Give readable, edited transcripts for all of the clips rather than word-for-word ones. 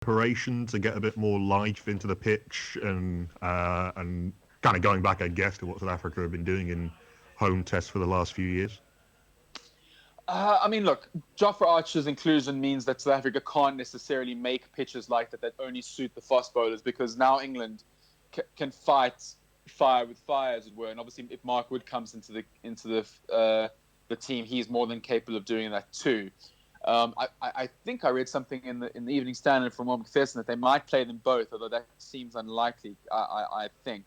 preparation to get a bit more life into the pitch and kind of going back, I guess, to what South Africa have been doing in home tests for the last few years? I mean, look, Jofra Archer's inclusion means that South Africa can't necessarily make pitches like that only suit the fast bowlers, because now England can fight fire with fire, as it were. And obviously, if Mark Wood comes into the team, he's more than capable of doing that too. I think I read something in the Evening Standard from Rob McPherson that they might play them both, although that seems unlikely. I think.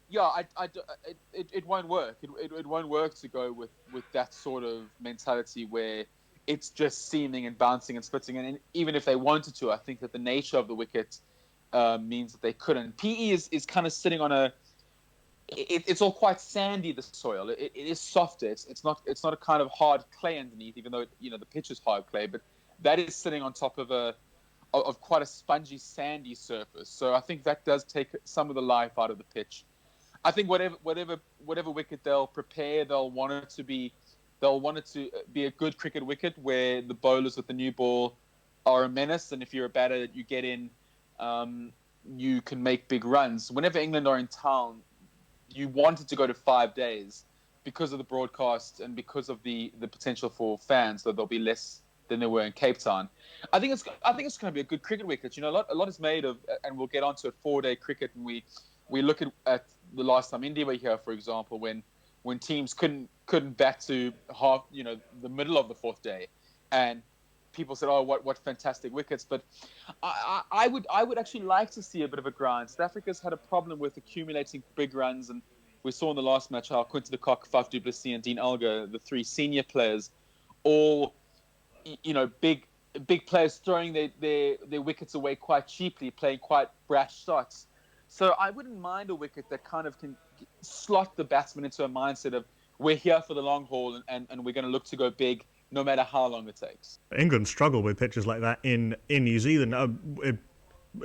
It won't work. It won't work to go with that sort of mentality where it's just seaming and bouncing and splitting. And even if they wanted to, I think that the nature of the wicket means that they couldn't. PE is kind of sitting on it's all quite sandy, the soil. It is softer. It's not a kind of hard clay underneath, even though the pitch is hard clay. But that is sitting on top of quite a spongy, sandy surface. So I think that does take some of the life out of the pitch. I think whatever wicket they'll prepare, they'll want it to be a good cricket wicket where the bowlers with the new ball are a menace, and if you're a batter, you get in, you can make big runs. Whenever England are in town, you want it to go to 5 days because of the broadcast and because of the potential for fans, though there'll be less than there were in Cape Town. I think it's going to be a good cricket wicket. A lot is made of, and we'll get onto it, 4-day cricket, and we look at the last time India were here, for example, when teams couldn't bat to half, the middle of the 4th day, and people said, "Oh, what fantastic wickets!" But I would actually like to see a bit of a grind. South Africa's had a problem with accumulating big runs, and we saw in the last match how Quinton de Kock, Faf du Plessis, and Dean Elgar, the 3 senior players, all big players throwing their wickets away quite cheaply, playing quite brash shots. So I wouldn't mind a wicket that kind of can slot the batsman into a mindset of, we're here for the long haul and we're going to look to go big no matter how long it takes. England struggle with pitches like that in New Zealand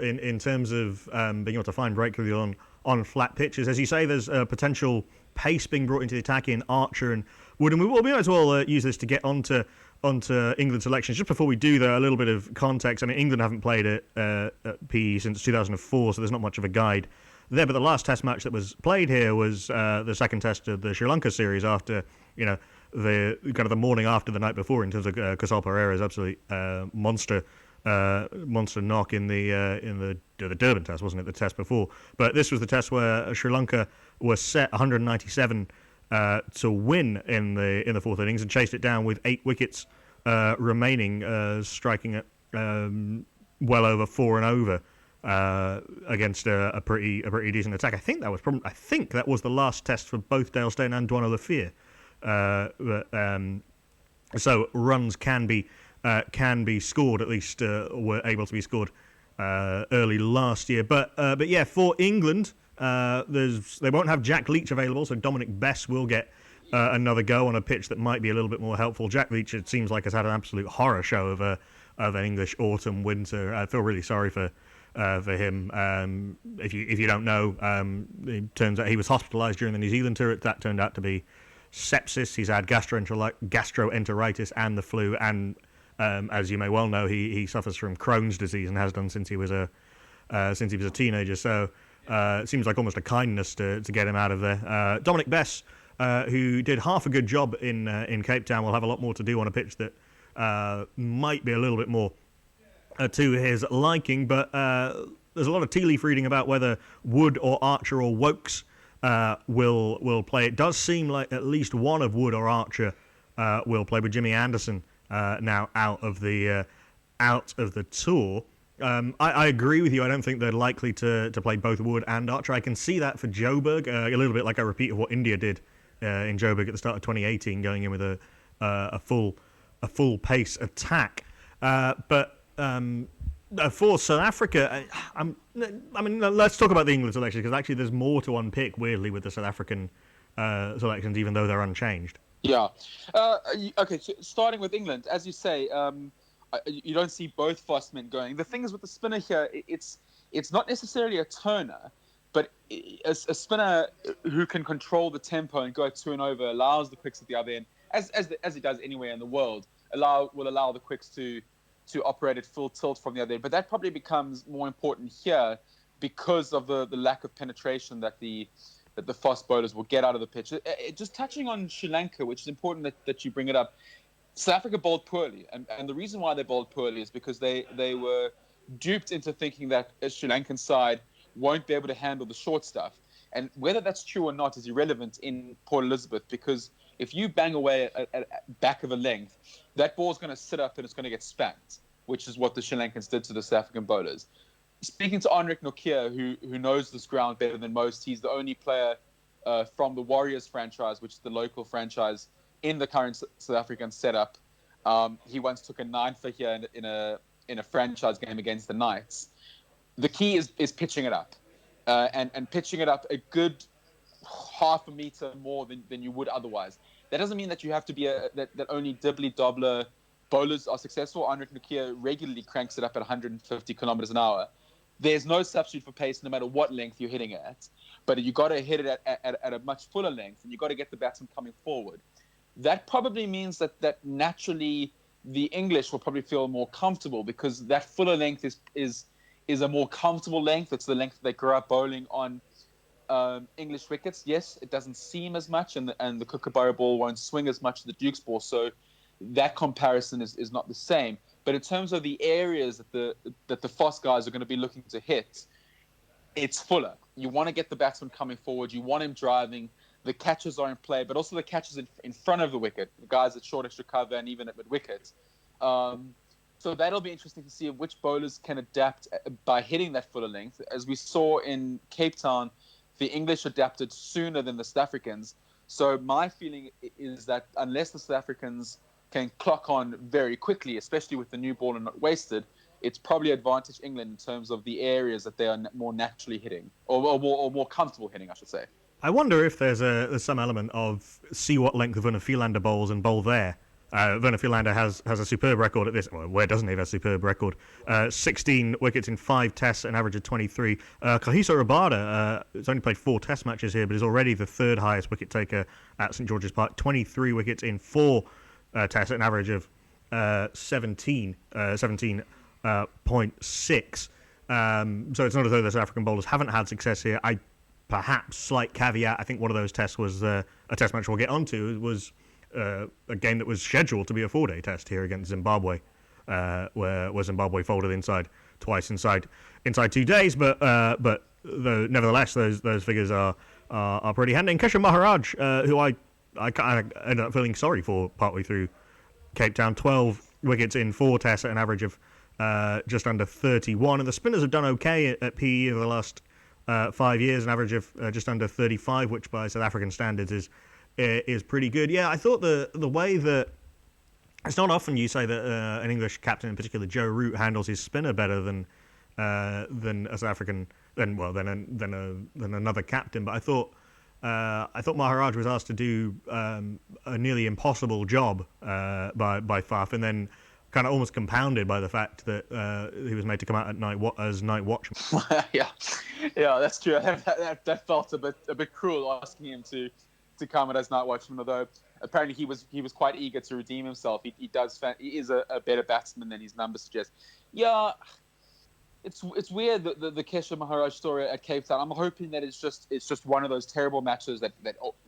in terms of being able to find breakthrough on flat pitches. As you say, there's potential pace being brought into the attack in Archer and Wood, and we might as well use this to get onto England selections. Just before we do, though, a little bit of context. I mean, England haven't played at PE since 2004, so there's not much of a guide there. But the last Test match that was played here was the second Test of the Sri Lanka series after, the kind of the morning after the night before, in terms of Kusal Pereira's absolute monster knock in the Durban Test, wasn't it? The Test before, but this was the Test where Sri Lanka was set 197. To win in the 4th innings and chased it down with 8 wickets remaining, striking at well over 4 and over against a pretty decent attack. I think that was the last Test for both Dale Steyn and Dwan Olafir. So runs can be scored, at least were able to be scored early last year. But yeah, for England. They won't have Jack Leach available, so Dominic Bess will get another go on a pitch that might be a little bit more helpful. Jack Leach, it seems like, has had an absolute horror show of an English autumn winter. I feel really sorry for him. If you don't know, it turns out he was hospitalised during the New Zealand tour. That turned out to be sepsis. He's had gastroenteritis and the flu, and as you may well know, he suffers from Crohn's disease and has done since he was a teenager. So. It seems like almost a kindness to get him out of there. Dominic Bess, who did half a good job in Cape Town, will have a lot more to do on a pitch that might be a little bit more to his liking. But there's a lot of tea leaf reading about whether Wood or Archer or Wokes will play. It does seem like at least one of Wood or Archer will play, with Jimmy Anderson now out of the tour. I agree with you. I don't think they're likely to play both Wood and Archer. I can see that for Joburg, a little bit like a repeat of what India did in Joburg at the start of 2018, going in with a full pace attack. But for South Africa, let's talk about the England selection, because actually there's more to unpick, weirdly, with the South African selections, even though they're unchanged. Yeah. Okay, so starting with England, as you say, you don't see both fast men going. The thing is with the spinner here, it's not necessarily a turner, but a spinner who can control the tempo and go 2 and over, allows the quicks at the other end, as he does anywhere in the world, will allow the quicks to to operate at full tilt from the other end. But that probably becomes more important here because of the lack of penetration that the fast bowlers will get out of the pitch. Just touching on Sri Lanka, which is important that you bring it up. South Africa bowled poorly, and the reason why they bowled poorly is because they were duped into thinking that a Sri Lankan side won't be able to handle the short stuff. And whether that's true or not is irrelevant in Port Elizabeth, because if you bang away at back of a length, that ball's going to sit up and it's going to get spanked, which is what the Sri Lankans did to the South African bowlers. Speaking to Anrik Nokia, who knows this ground better than most, he's the only player from the Warriors franchise, which is the local franchise in the current South African setup. He once took a 9-for here in a franchise game against the Knights. The key is pitching it up, and pitching it up a good half a meter more than you would otherwise. That doesn't mean that you have to be that only dibbly-dobbler bowlers are successful. Anrik Nokia regularly cranks it up at 150 kilometers an hour. There's no substitute for pace no matter what length you're hitting it at, but you got to hit it at a much fuller length, and you got to get the batsman coming forward. That probably means that naturally the English will probably feel more comfortable, because that fuller length is a more comfortable length. It's the length that they grew up bowling on English wickets. Yes, it doesn't seam as much, and the Kookaburra ball won't swing as much as the Duke's ball, so that comparison is not the same. But in terms of the areas that the fast guys are going to be looking to hit, it's fuller. You want to get the batsman coming forward. You want him driving. The catches are in play, but also the catches in front of the wicket, the guys at short extra cover and even at mid-wicket. So that'll be interesting to see which bowlers can adapt by hitting that fuller length. As we saw in Cape Town, the English adapted sooner than the South Africans. So my feeling is that unless the South Africans can clock on very quickly, especially with the new ball and not wasted, it's probably advantage England in terms of the areas that they are more naturally hitting, or more comfortable hitting, I should say. I wonder if there's some element of see what length of Vernon Philander bowls and bowl there. Vernon Philander has a superb record at this. Well, where doesn't he have a superb record? 16 wickets in 5 tests, an average of 23. Kagiso Rabada has only played 4 test matches here, but is already the third highest wicket taker at St George's Park. 23 wickets in 4 tests, an average of 17.6. So it's not as though the South African bowlers haven't had success here. Perhaps slight caveat. I think one of those tests was a test match we'll get onto. Was a game that was scheduled to be a 4-day test here against Zimbabwe, where Zimbabwe folded twice inside 2 days. But nevertheless, those figures are pretty handy. And Keshav Maharaj, who I kind of ended up feeling sorry for partway through Cape Town, 12 wickets in 4 tests at an average of just under 31. And the spinners have done okay at PE over the last 5 years, an average of just under 35, which by South African standards is pretty good. Yeah, I thought the way that it's not often you say that an English captain, in particular Joe Root, handles his spinner better than a South African than another captain. But I thought Maharaj was asked to do a nearly impossible job by Faf, and then kind of almost compounded by the fact that he was made to come out at night as night watchman. yeah, that's true. That felt a bit cruel, asking him to come out as night watchman. Although apparently he was quite eager to redeem himself. He is a better batsman than his numbers suggest. Yeah, it's weird the Keshav Maharaj story at Cape Town. I'm hoping that it's just one of those terrible matches that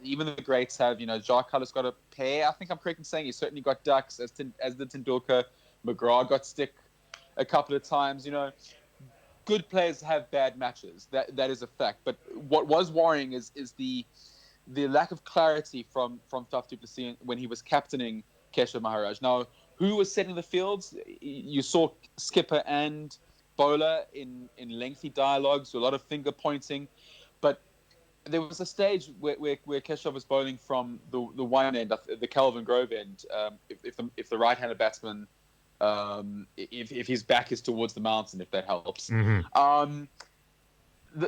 even the greats have. You know, Jacques Kallis got a pair. I think I'm correct in saying he certainly got ducks, as did Tendulkar. McGrath got stick a couple of times. You know, good players have bad matches. That is a fact. But what was worrying is the lack of clarity from Faf du Plessis when he was captaining Keshav Maharaj. Now, who was setting the fields? You saw skipper and bowler in lengthy dialogues, a lot of finger pointing, but there was a stage where Keshav was bowling from the one end, the Kelvin Grove end. If the right-handed batsman, if his back is towards the mountain, if that helps. Mm-hmm.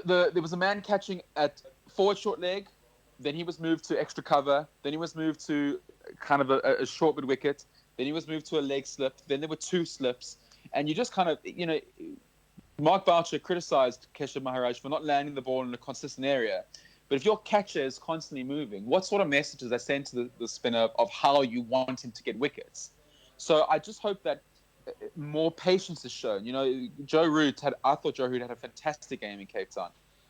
There was a man catching at forward short leg, then he was moved to extra cover, then he was moved to kind of a short mid wicket, then he was moved to a leg slip, then there were 2 slips. And you just kind of, you know, Mark Boucher criticised Keshav Maharaj for not landing the ball in a consistent area. But if your catcher is constantly moving, what sort of message does that send to the spinner of how you want him to get wickets? So I just hope that more patience is shown. You know, I thought Joe Root had a fantastic game in Cape Town.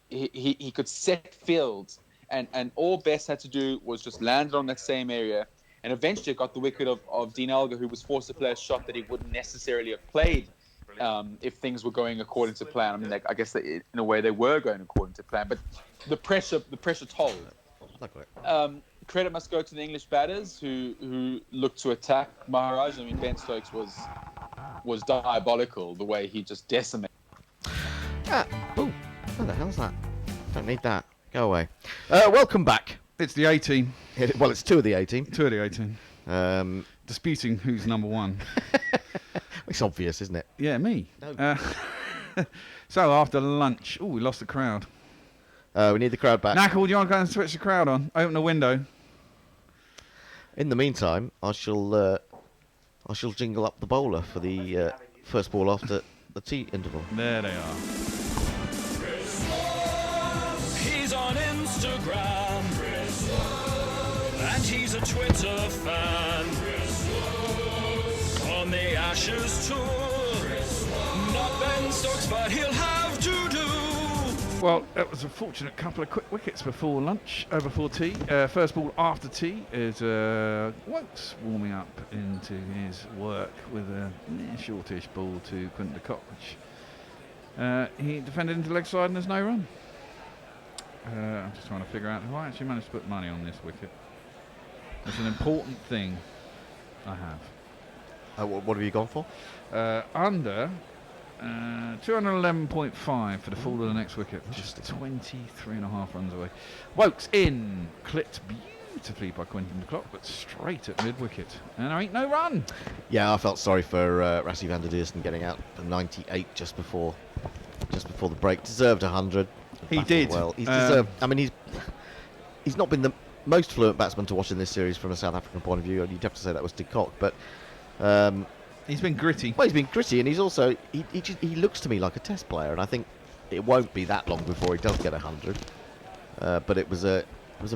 He could set fields, and all Best had to do was just land it on that same area, and eventually got the wicket of Dean Elgar, who was forced to play a shot that he wouldn't necessarily have played if things were going according to plan. I mean, I guess in a way they were going according to plan, but the pressure told. Credit must go to the English batters who looked to attack Maharaj. I mean, Ben Stokes was diabolical the way he just decimated. Oh, what the hell's that? Don't need that. Go away. Welcome back. It's the 18. Well, it's 2 of the 18. 2 of the 18. Disputing who's number 1. It's obvious, isn't it? Yeah, me. No. So after lunch, we lost the crowd. We need the crowd back. Knackle, do you want to go and switch the crowd on? Open the window. In the meantime, I shall jingle up the bowler for the first ball after the tea interval. There they are. He's on Instagram, and he's a Twitter fan. On the Ashes tour, not Ben Stokes, but he'll have to do. Well, it was a fortunate couple of quick wickets before lunch, before tea. First ball after tea is Wokes warming up into his work with a shortish ball to Quinton de Kock, which he defended into leg side and there's no run. I'm just trying to figure out who I actually managed to put money on this wicket. It's an important thing I have. What have you gone for? Under 211.5 for the fall of the next wicket. Just 23.5 runs away. Wokes in, clipped beautifully by Quinton de Kock, but straight at mid-wicket. And there ain't no run. Yeah, I felt sorry for Rassie van der Deersten getting out for 98 just before the break. Deserved 100. He did. Well, he's deserved. I mean, he's not been the most fluent batsman to watch in this series from a South African point of view. You'd have to say that was de Kock, but. He's been gritty. Well, he's been gritty, and he's also he looks to me like a Test player, and I think it won't be that long before he does get 100. But it was a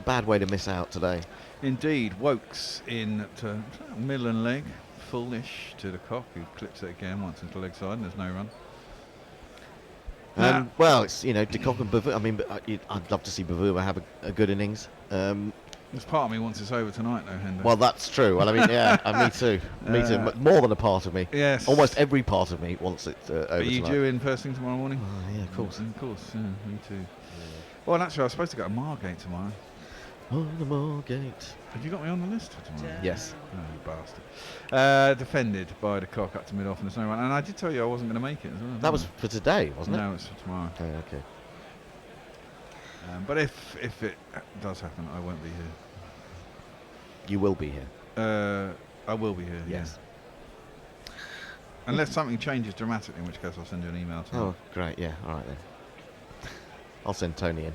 bad way to miss out today. Indeed, Wokes in to middle and leg, fullish to de Kock, who clips it again once into leg side, and there's no run. Well, it's de Kock and Bavuma. I mean, I'd love to see Bavuma have a good innings. There's part of me wants this over tonight, though, Hendo. Well, that's true. Well, I mean, yeah, me too. Me too. More than a part of me. Yes. Almost every part of me wants it over Are you tonight. due in first thing tomorrow morning? Oh, yeah, of course. Of course, yeah, me too. Yeah. Well, actually, I was supposed to go to Margate tomorrow. On the Margate. Have you got me on the list for tomorrow? Yes. Oh, you bastard. Defended by de Kock up to mid-off, and there's no run. And I did tell you I wasn't going to make it as well. That was for today, wasn't it? No, it's for tomorrow. Oh, okay. But if it does happen, I won't be here. You will be here. I will be here. Yes. Yeah. Unless something changes dramatically, in which case I'll send you an email. Oh, great. Yeah. All right then. I'll send Tony in.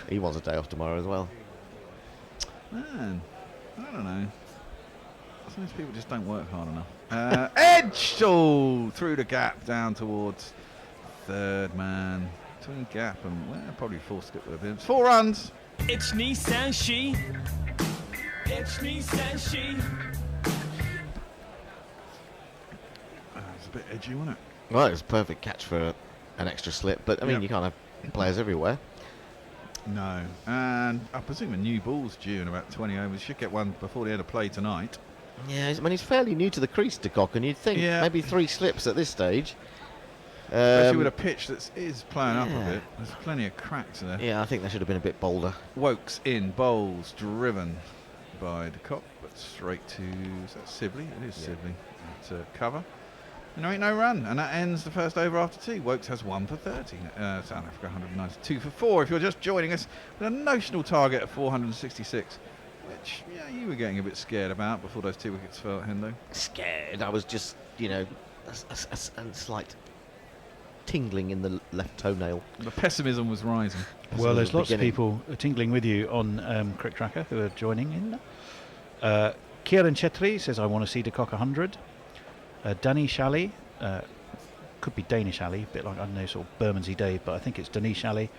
He wants a day off tomorrow as well. Man, I don't know. Some of these people just don't work hard enough. Edge! Oh, through the gap down towards third man. Between gap and probably full skip with a bit. 4 runs. It's Nissan She. It's Nissan She. It's a bit edgy, wasn't it? Well, it was a perfect catch for an extra slip, but I mean, you can't have players everywhere. No. And I presume a new ball's due in about 20 overs. Should get one before the end of play tonight. Yeah, I mean, he's fairly new to the crease, de Kock, and you'd think maybe 3 slips at this stage. Especially with a pitch that is playing up a bit. There's plenty of cracks there. Yeah, I think they should have been a bit bolder. Wokes in, bowls driven by de Kock, but straight to, is that Sibley? It is Sibley. To cover. And there ain't no run, and that ends the first over after tea. Wokes has 1 for 30. South Africa 192 for 4. If you're just joining us, with a notional target of 466, which you were getting a bit scared about before those 2 wickets fell, Hendo. Scared. I was just, a slight tingling in the left toenail. The pessimism was rising. Well, there's lots of people tingling with you on Crick Tracker who are joining in. Kieran Chetri says, I want to see de Kock 100. Danny Shalley, could be Danish Alley, a bit like, I don't know, sort of Bermondsey Dave, but I think it's Danish Alley.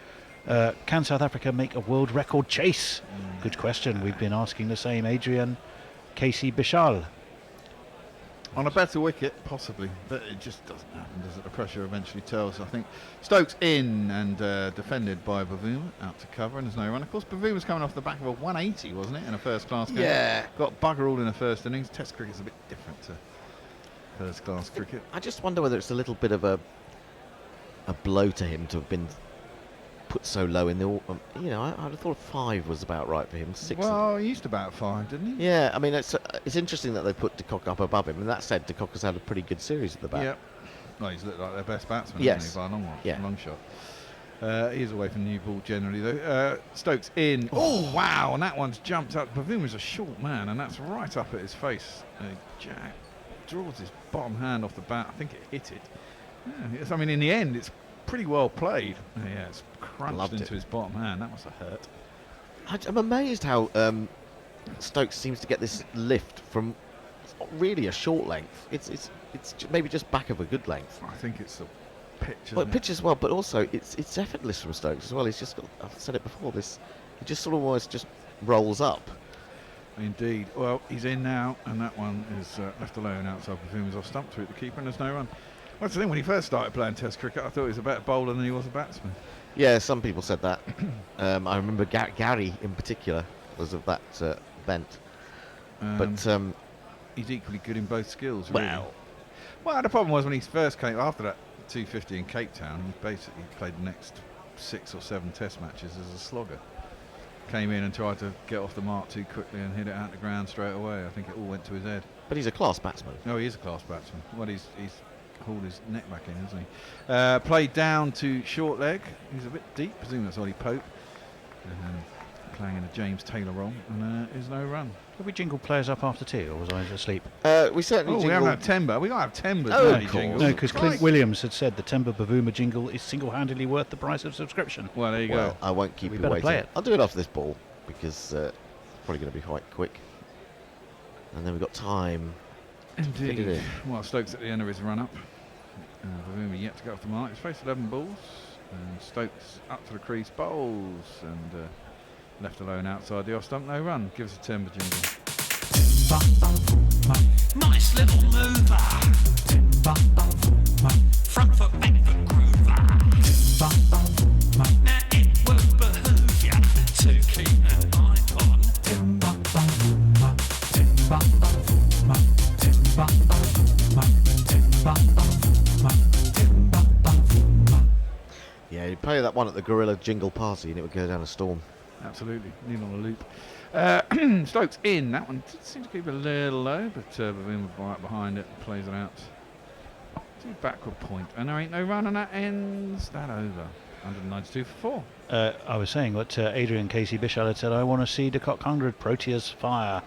Can South Africa make a world record chase? Good question. We've been asking the same. Adrian Casey Bishal. On a better wicket, possibly, but it just doesn't happen, does it? The pressure eventually tells. I think Stokes in and defended by Bavuma, out to cover, and there's no run. Of course, Bavuma's coming off the back of a 180, wasn't it, in a first-class game? Yeah. Got bugger all in the first innings. Test cricket's a bit different to first-class cricket. I just wonder whether it's a little bit of a blow to him to have been put so low in the. I'd have thought 5 was about right for him. 6. Well, he used to bat 5, didn't he? Yeah, I mean it's interesting that they put De Kock up above him. And that said, De Kock has had a pretty good series at the bat. Yeah. Well, he's looked like their best batsman, Yes. hasn't he, by a long, Yeah. long shot. He is away from new ball generally, though. Stokes in. Oh, wow, and that one's jumped up. Bavuma's a short man, and that's right up at his face. Jack draws his bottom hand off the bat. I think it hit it. Yeah, I mean, in the end, it's pretty well played. Yeah, it's crunched into his bottom hand. That must have hurt. I'm amazed how Stokes seems to get this lift from really a short length. It's maybe just back of a good length. I think it's the pitch. Well, pitch as well, but also it's effortless from Stokes as well. He's just got, I've said it before. He just sort of almost just rolls up. Indeed. Well, he's in now, and that one is left alone outside Bavuma's off stump to hit the keeper, and there's no run. That's the thing. When he first started playing Test cricket, I thought he was a better bowler than he was a batsman. Yeah, some people said that. I remember Gary in particular was of that bent. But he's equally good in both skills. Really. Well, The problem was when he first came after that 250 in Cape Town, he basically played the next 6 or 7 Test matches as a slogger. Came in and tried to get off the mark too quickly and hit it out the ground straight away. I think it all went to his head. But he's a class batsman. Oh, he is a class batsman. Well, he's hauled his neck back in, hasn't he? Played down to short leg. He's a bit deep. I presume that's Ollie Pope. Playing in a James Taylor role, and there's no run. Did we jingle players up after tea, or was I asleep? We certainly. We haven't had Temba. We got to have Temba. Oh, of course. No, because Clint Williams had said the Temba Bavuma jingle is single-handedly worth the price of subscription. Well, there you Well, go. I won't keep We you better waiting. play it. I'll do it after this ball because it's probably going to be quite quick. And then we've got time. Fit it Indeed. in. Well, Stokes at the end of his run-up. Bavuma yet to go off the mark. He's faced 11 balls. And Stokes up to the crease, bowls, and left alone outside the off stump. No run. Gives a Temba jingle. Nice little mover. Front foot, back foot groover. Now it will behoove ya to keep an eye on. Yeah, you play that one at the Gorilla Jingle Party and it would go down a storm. Absolutely. Need on a loop. Stokes in. That one did seem to keep a little low, but Bavuma right behind it plays it out to backward point. And there ain't no run, and that ends that over. 192 for 4. I was saying what Adrian Casey Bishal had said, I want to see De Kock 100, Proteas fire.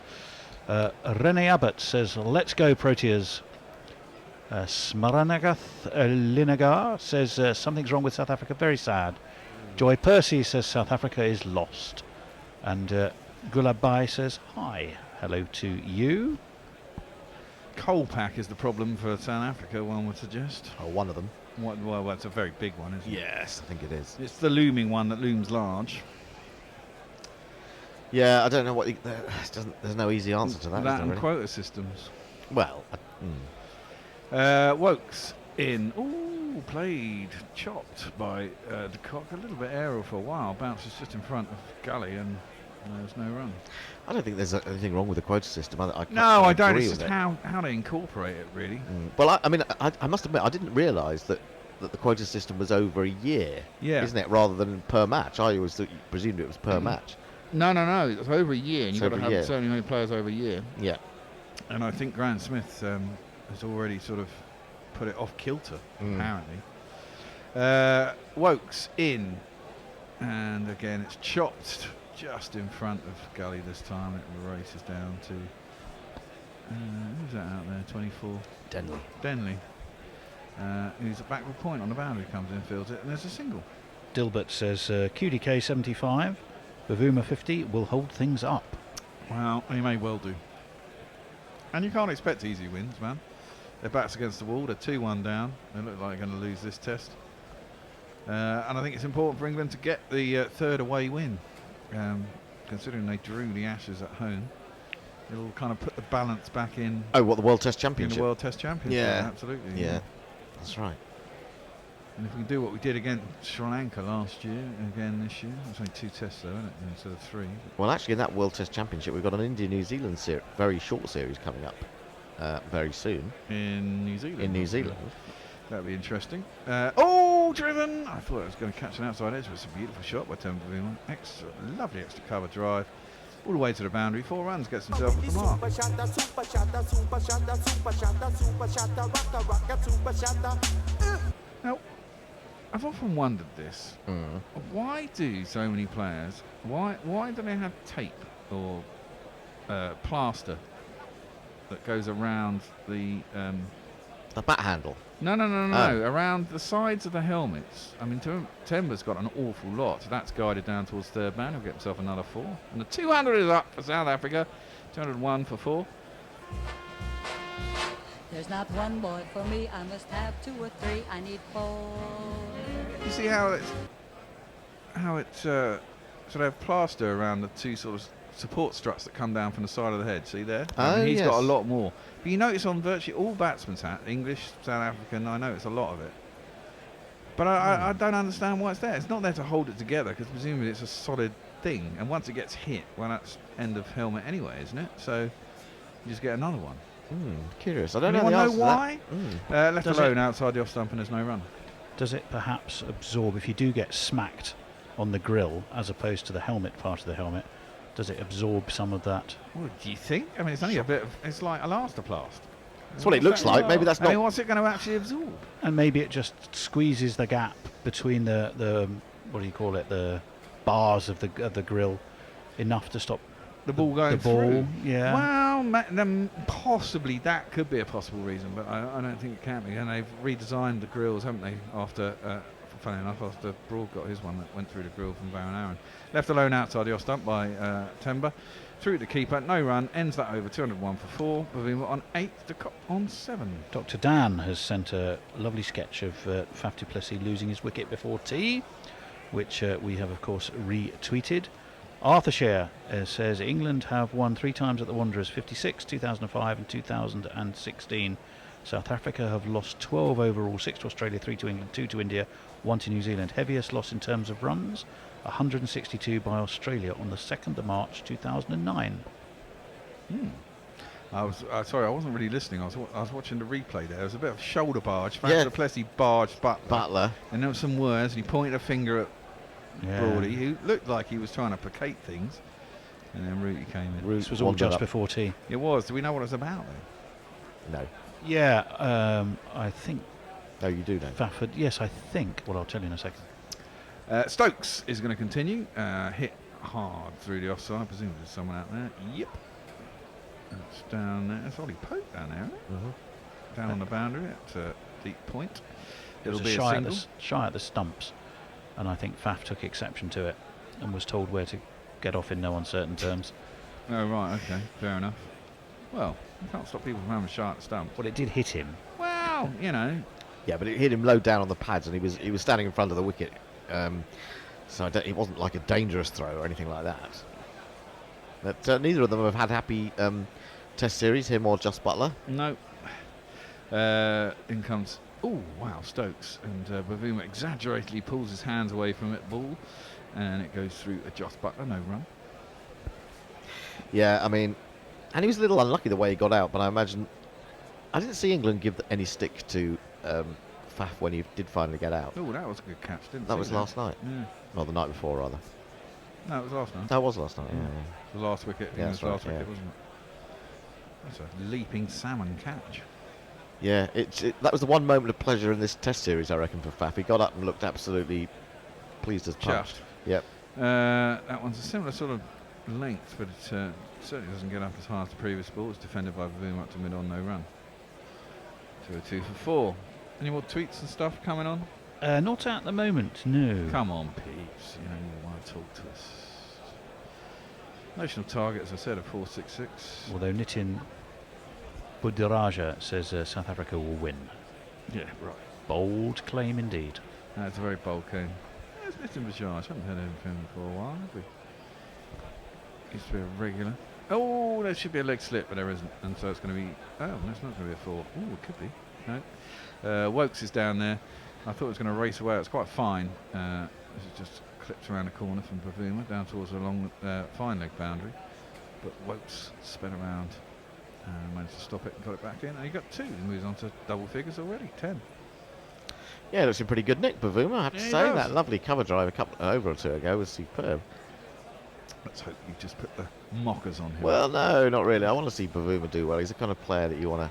Rene Abbott says, let's go Proteas. Smaranath Linagar says, something's wrong with South Africa, very sad. Joy Percy says, South Africa is lost. And Gulabai says, hi, hello to you. Coal pack is the problem for South Africa, one would suggest. Oh, one of them. Well, that's a very big one, isn't it? Yes, I think it is. It's the looming one that looms large. Yeah, I don't know what. There's no easy answer to that. That is there, and really? quota systems. Well, Wokes in. Ooh, played, chopped by De Kock. A little bit aerial for a while. Bounces just in front of Gully, and there's no run. I don't think there's anything wrong with the quota system. I don't. agree It's with just it. how they incorporate it, really. Well, I mean, I must admit, I didn't realise that the quota system was over a year. Yeah. Isn't it, rather than per match? I always presumed it was per match. No. It's over a year, and It's you've got over to a year. have so many players over a year. Yeah. And I think Grant Smith has already sort of put it off kilter, apparently. Wokes in, and again it's chopped just in front of Gully this time. It races down to who's that out there? 24. Denley. Who's a backward point on the boundary, comes in, fields it, and there's a single. Dilbert says, QDK 75, Bavuma 50 will hold things up. Well, he may well do. And you can't expect easy wins, man. Their backs against the wall. They're 2-1 down. They look like they're going to lose this test. And I think it's important for England to get the third away win, considering they drew the Ashes at home. It'll kind of put the balance back in. Oh, what, the World Test In Championship? the World Test Championship. Yeah. Absolutely. Yeah, that's right. And if we can do what we did against Sri Lanka last year, again this year, it's only 2 tests though, isn't it, instead of 3. Well, actually, in that World Test Championship, we've got an India-New Zealand very short series coming up very soon. In New Zealand. In New Zealand. That'd be interesting. Driven! I thought I was going to catch an outside edge, but it's a beautiful shot by Temple. Lovely extra cover drive. All the way to the boundary. 4 runs, gets himself at the mark. Now, I've often wondered this. Why do so many players, why do they have tape or plaster that goes around the bat handle? No. Around the sides of the helmets. I mean, Temba's got an awful lot. So that's guided down towards third man. He'll get himself another 4. And the 200 is up for South Africa. 201 for 4. There's not one boy for me. I must have 2 or 3. I need 4. You see how it's sort of have plaster around the 2 sort of support struts that come down from the side of the head. See there? He's got a lot more. But you notice on virtually all batsmen's hats, English, South African, I notice a lot of it. But I don't understand why it's there. It's not there to hold it together because presumably it's a solid thing. And once it gets hit, well, that's end of helmet anyway, isn't it? So you just get another one. Curious. I don't Anyone know know why? Left Does alone outside the off stump and there's no run. Does it perhaps absorb, if you do get smacked on the grill as opposed to the helmet part of the helmet, does it absorb some of that? Well, do you think? I mean, it's only a bit of, it's like elastoplast. That's what it looks like. Maybe that's I not. mean, what's it going to actually absorb? And maybe it just squeezes the gap between the what do you call it, the bars of the grill enough to stop The ball going the ball, through. yeah. Well, then possibly that could be a possible reason, but I don't think it can be. And they've redesigned the grills, haven't they? After, funny enough, after Broad got his one that went through the grill from Baron Aaron. Left alone outside the off stump by Temba. Through the keeper, no run, ends that over. 201 for 4. Bavuma on 8, De Kock on 7. Dr. Dan has sent a lovely sketch of Faf du Plessis losing his wicket before tea, which we have, of course, retweeted. Arthur Share says England have won 3 times at the Wanderers, 56, 2005 and 2016. South Africa have lost 12 overall, 6 to Australia, 3 to England, 2 to India, 1 to New Zealand. Heaviest loss in terms of runs, 162 by Australia on the 2nd of March 2009. I was sorry, I wasn't really listening. I was watching the replay there. There was a bit of shoulder barge. Yeah. Faf du Plessis barged Butler. and there were some words, and he pointed a finger at Yeah. Broady, who looked like he was trying to placate things. And then Rooty came in. This was all just before tea. It was. Do we know what it's about then? No. Yeah, I think No, you do know. Fafford. Yes, I think. Well, I'll tell you in a second. Stokes is going to continue. Hit hard through the offside. Presumably there's someone out there. Yep. It's down there. It's Ollie Pope down there, isn't it? Down on the boundary at deep point. It'll It be was a shy single. shy at the stumps, and I think Faf took exception to it and was told where to get off in no uncertain terms. Oh, right. Okay. Fair enough. Well, you can't stop people from having a shot at the stump. Well, it did hit him. Well, you know. Yeah, but it hit him low down on the pads, and he was standing in front of the wicket, so it wasn't like a dangerous throw or anything like that. But neither of them have had happy Test series, him or Just Butler. No. In comes. Oh wow, Stokes, and Bavuma exaggeratedly pulls his hands away from it. Ball, and it goes through a Just Butler. No run. Yeah, I mean, and he was a little unlucky the way he got out, but I didn't see England give any stick to Faf when he did finally get out. Oh, that was a good catch, didn't it? That was last night. Yeah. Well, the night before, rather. No, it was last night. That was last night, yeah. The last wicket. Yeah, England's that's right, last wicket, yeah. wasn't it? That's a leaping salmon catch. Yeah, that was the one moment of pleasure in this Test series, I reckon, for Faf. He got up and looked absolutely pleased as punch. Chuffed. Yep. That one's a similar sort of length, but it certainly doesn't get up as high as the previous ball. It's defended by Bavuma up to mid-on, no run. 202 for 4. Any more tweets and stuff coming on? Not at the moment, no. Come on, peeps. You know you want to talk to us. National target, as I said, of 466. Although Nitin Budiraja says South Africa will win. Yeah, right. Bold claim indeed. That's a very bold claim. It's Nitin Bajaj. I haven't heard anything from him for a while, have we? Used to be a regular. Oh, there should be a leg slip, but there isn't. And so it's going to be... Oh, that's not going to be a 4. Oh, it could be. No. Wokes is down there. I thought it was going to race away. It's quite fine. This is just clipped around the corner from Bavuma down towards the long fine leg boundary. But Wokes sped around and managed to stop it and got it back in. And he got 2. He moves on to double figures already, 10. Yeah, it looks in pretty good nick, Bavuma, I have to Yeah, he say. does. That lovely cover drive over or two ago was superb. Let's hope you just put the mockers on him. Well, no, not really. I want to see Bavuma do well. He's the kind of player that you want to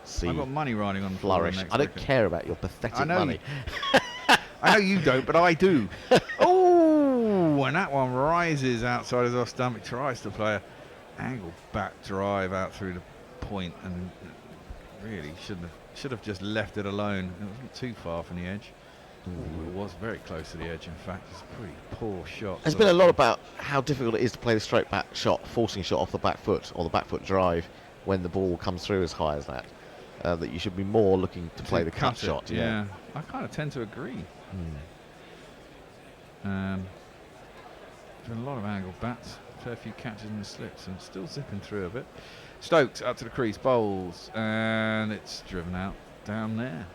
see I've got money riding on flourish. next I don't wicket. care about your pathetic I know money. I know you don't, but I do. Oh, and that one rises outside his off stump. He tries to play a angled back drive out through the point, and really should have just left it alone. It wasn't too far from the edge. Ooh, it was very close to the edge. In fact, it's a pretty poor shot. There's been a lot about how difficult it is to play the straight back shot, forcing shot off the back foot or the back foot drive when the ball comes through as high as that. That you should be more looking to play the cut it, shot. Yeah, I kind of tend to agree. There's been a lot of angled bats, a fair few catches in the slips, and still zipping through a bit. Stokes up to the crease, bowls, and it's driven out down there.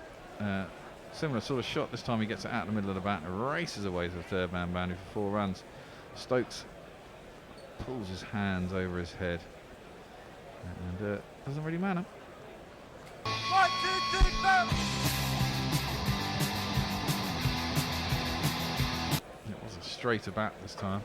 Similar sort of shot. This time he gets it out the middle of the bat and races away to the third man boundary for 4 runs. Stokes pulls his hands over his head, and doesn't really matter. 1, 2, 3, 4. It was a straighter bat this time,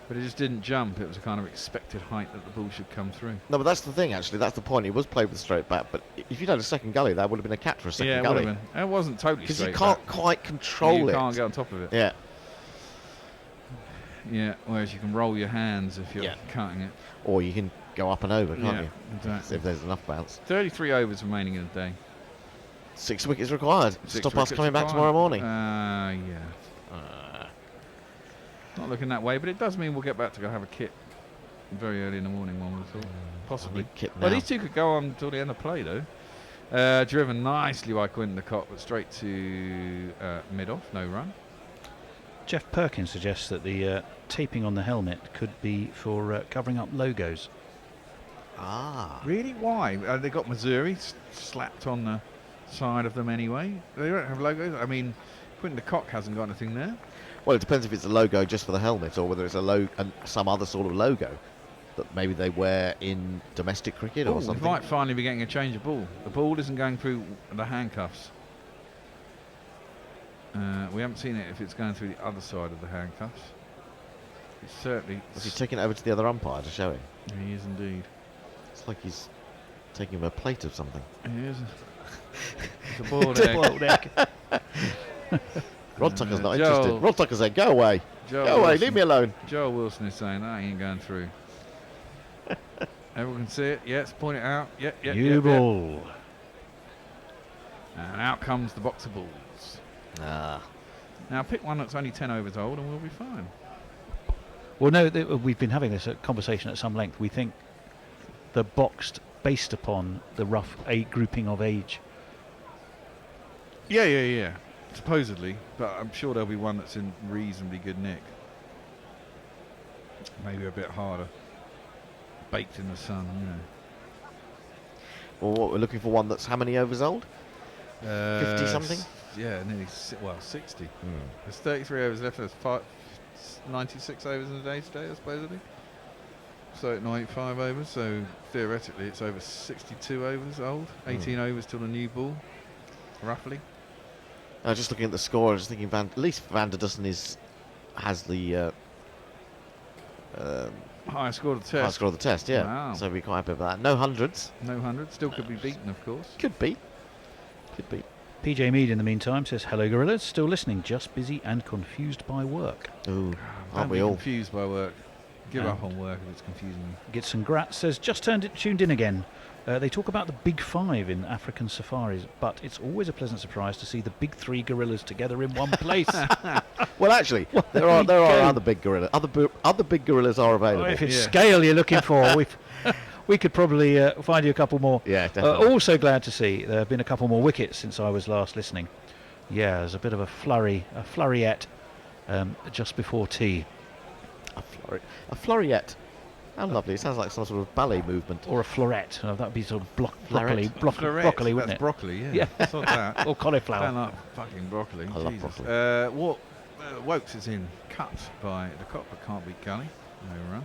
but it just didn't jump. It was a kind of expected height that the ball should come through. No, but that's the thing, actually. That's the point. He was played with straight bat, but if you'd had a second gully, that would have been a catch for a second Yeah, it gully. would have been. It wasn't totally Because straight. you can't back. quite control it. You can't get on top of it. Yeah. Yeah, whereas you can roll your hands if you're Yeah. cutting it. Or you can go up and over, can't Yeah, you? exactly. If there's enough bounce. 33 overs remaining in the day. 6 wickets required. 6 Stop us wickets coming back required. tomorrow morning. Yeah. Not looking that way, but it does mean we'll get back to go have a kit very early in the morning, one would have thought. Possibly. Kit Well, now. these two could go on until the end of play, though. Driven nicely by Quinton de Kock, but straight to mid-off, no run. Jeff Perkins suggests that the taping on the helmet could be for covering up logos. Ah. Really? Why? They got Missouri slapped on the side of them anyway. They don't have logos. I mean, Quinton de Kock hasn't got anything there. Well, it depends if it's a logo just for the helmet or whether it's a some other sort of logo that maybe they wear in domestic cricket Ooh, or we something. might finally be getting a change of ball. The ball isn't going through the handcuffs. We haven't seen it if it's going through the other side of the handcuffs. It's certainly... Is he taking it over to the other umpire to show him? He is indeed. It's like he's taking him a plate of something. He is. It's a boiled egg. Rod Tucker's not Joel- interested. Rod Tucker said, go away. Joel Go away, Wilson- leave me alone. Joel Wilson is saying that ain't going through. Everyone can see it. Yes, point it out. Yeah. New ball. And out comes the box of balls. Ah. Now pick one that's only 10 overs old and we'll be fine. Well, no, we've been having this conversation at some length. We think the boxed based upon the rough grouping of age. Yeah. Supposedly, but I'm sure there'll be one that's in reasonably good nick. Maybe a bit harder. Baked in the sun, you know. Well, what, we're looking for one that's how many overs old? 50 something? Yeah, nearly 60. There's 33 overs left. There's 96 overs in a day today, supposedly. So 95 overs. So theoretically, it's over 62 overs old. 18 overs till the new ball, roughly. Just looking at the score, I was thinking at least Van der Dussen has the Highest score of the high test. score of the test, yeah. Wow. So we're quite happy with that. No hundreds. No 100. Still could be beaten, of course. Could be. PJ Mead, in the meantime, says, hello, Gorillas. Still listening, just busy and confused by work. Ooh, Don't aren't be we all? confused by work. Give No. up on work if it's confusing you. Gets and Grat says, just tuned in again. They talk about the big five in African safaris, but it's always a pleasant surprise to see the big three gorillas together in one place. Well, actually, there are other big gorillas. Other big gorillas are available. If it's Yeah. scale you're looking for, we could probably find you a couple more. Yeah, definitely. Also glad to see there have been a couple more wickets since I was last listening. Yeah, there's a bit of a flurriette just before tea. A flurriette. How lovely. It sounds like some sort of ballet movement. Or a floret. That would be sort of broccoli, Floret, broccoli, wouldn't that's it? broccoli, yeah. Yeah. Sod that. Or cauliflower. Don't like fucking broccoli. I love Jesus. broccoli. Wokes is in, cut by the cop, but can't beat Gully. No run.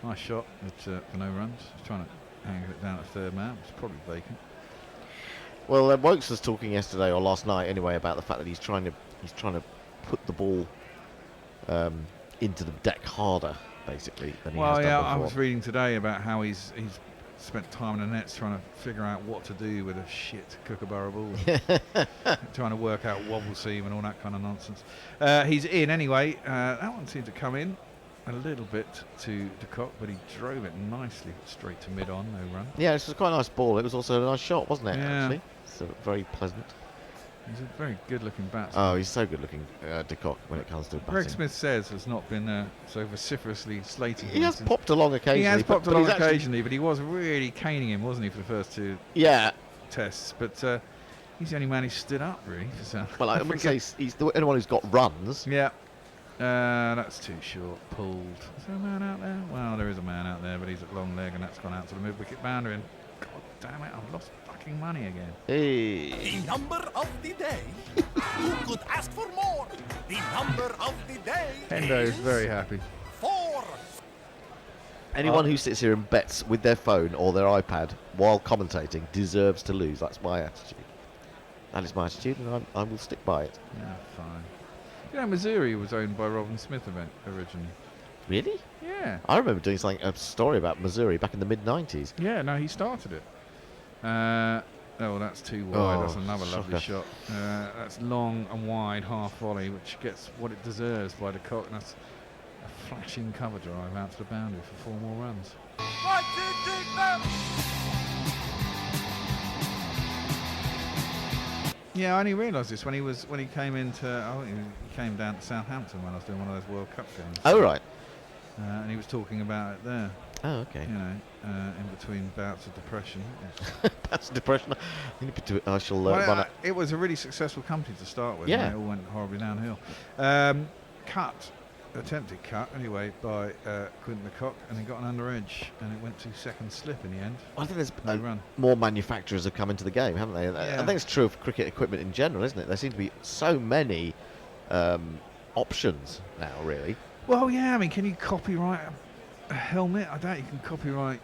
Nice shot for no runs. He's trying to hang it down at third man. It's probably vacant. Well, Wokes was talking yesterday or last night anyway about the fact that he's trying to put the ball into the deck harder, basically, than he has done before. I was reading today about how he's spent time in the nets trying to figure out what to do with a shit Kookaburra ball. Trying to work out wobble seam and all that kind of nonsense. He's in anyway. That one seemed to come in a little bit to De Kock, but he drove it nicely straight to mid-on, no run. Yeah, this was quite a nice ball. It was also a nice shot, wasn't it, Yeah. actually? So very pleasant. He's a very good-looking batsman. Oh, he's so good-looking, De Kock, when it comes to batting. Greg Smith says has not been so vociferously slating He him has since- popped along occasionally. He has popped but along he's actually- occasionally, but he was really caning him, wasn't he, for the first two Yeah. tests? But he's the only man who stood up, really, for South Well, I wouldn't say Africa. he's the only one who's got runs. Yeah. That's too short. Pulled. Is there a man out there? Well, there is a man out there, but he's at long leg, and that's gone out to the mid-wicket boundary. And God damn it, I've lost fucking money again. Hey. The number of the day. Who could ask for more? The number of the day. Hendo is is very happy. 4. Anyone who sits here and bets with their phone or their iPad while commentating deserves to lose. That's my attitude. That is my attitude, and I will stick by it. Yeah, fine. You know, Missouri was owned by Robin Smith originally. Really? Yeah. I remember doing a story about Missouri back in the mid-90s. Yeah, no, he started it. Oh, that's too wide. That's Oh, another lovely shocker. shot. That's long and wide half volley, which gets what it deserves by the cock. And that's a flashing cover drive out to the boundary for 4 more runs. Yeah, I only realised this when he came into. I think he came down to Southampton when I was doing one of those World Cup games. Oh, right. And he was talking about it there. Oh, okay. You know, in between bouts of depression. That's depression. I shall Well, run it. it was a really successful company to start with. Yeah. And it all went horribly downhill. Attempted cut anyway by Quinton de Kock, and he got an under edge, and it went to second slip in the end. I think there's No run. more manufacturers have come into the game, haven't they? I think it's true of cricket equipment in general, isn't it? There seem to be so many options now, really. Well, yeah. I mean, can you copyright a helmet? I doubt you can copyright.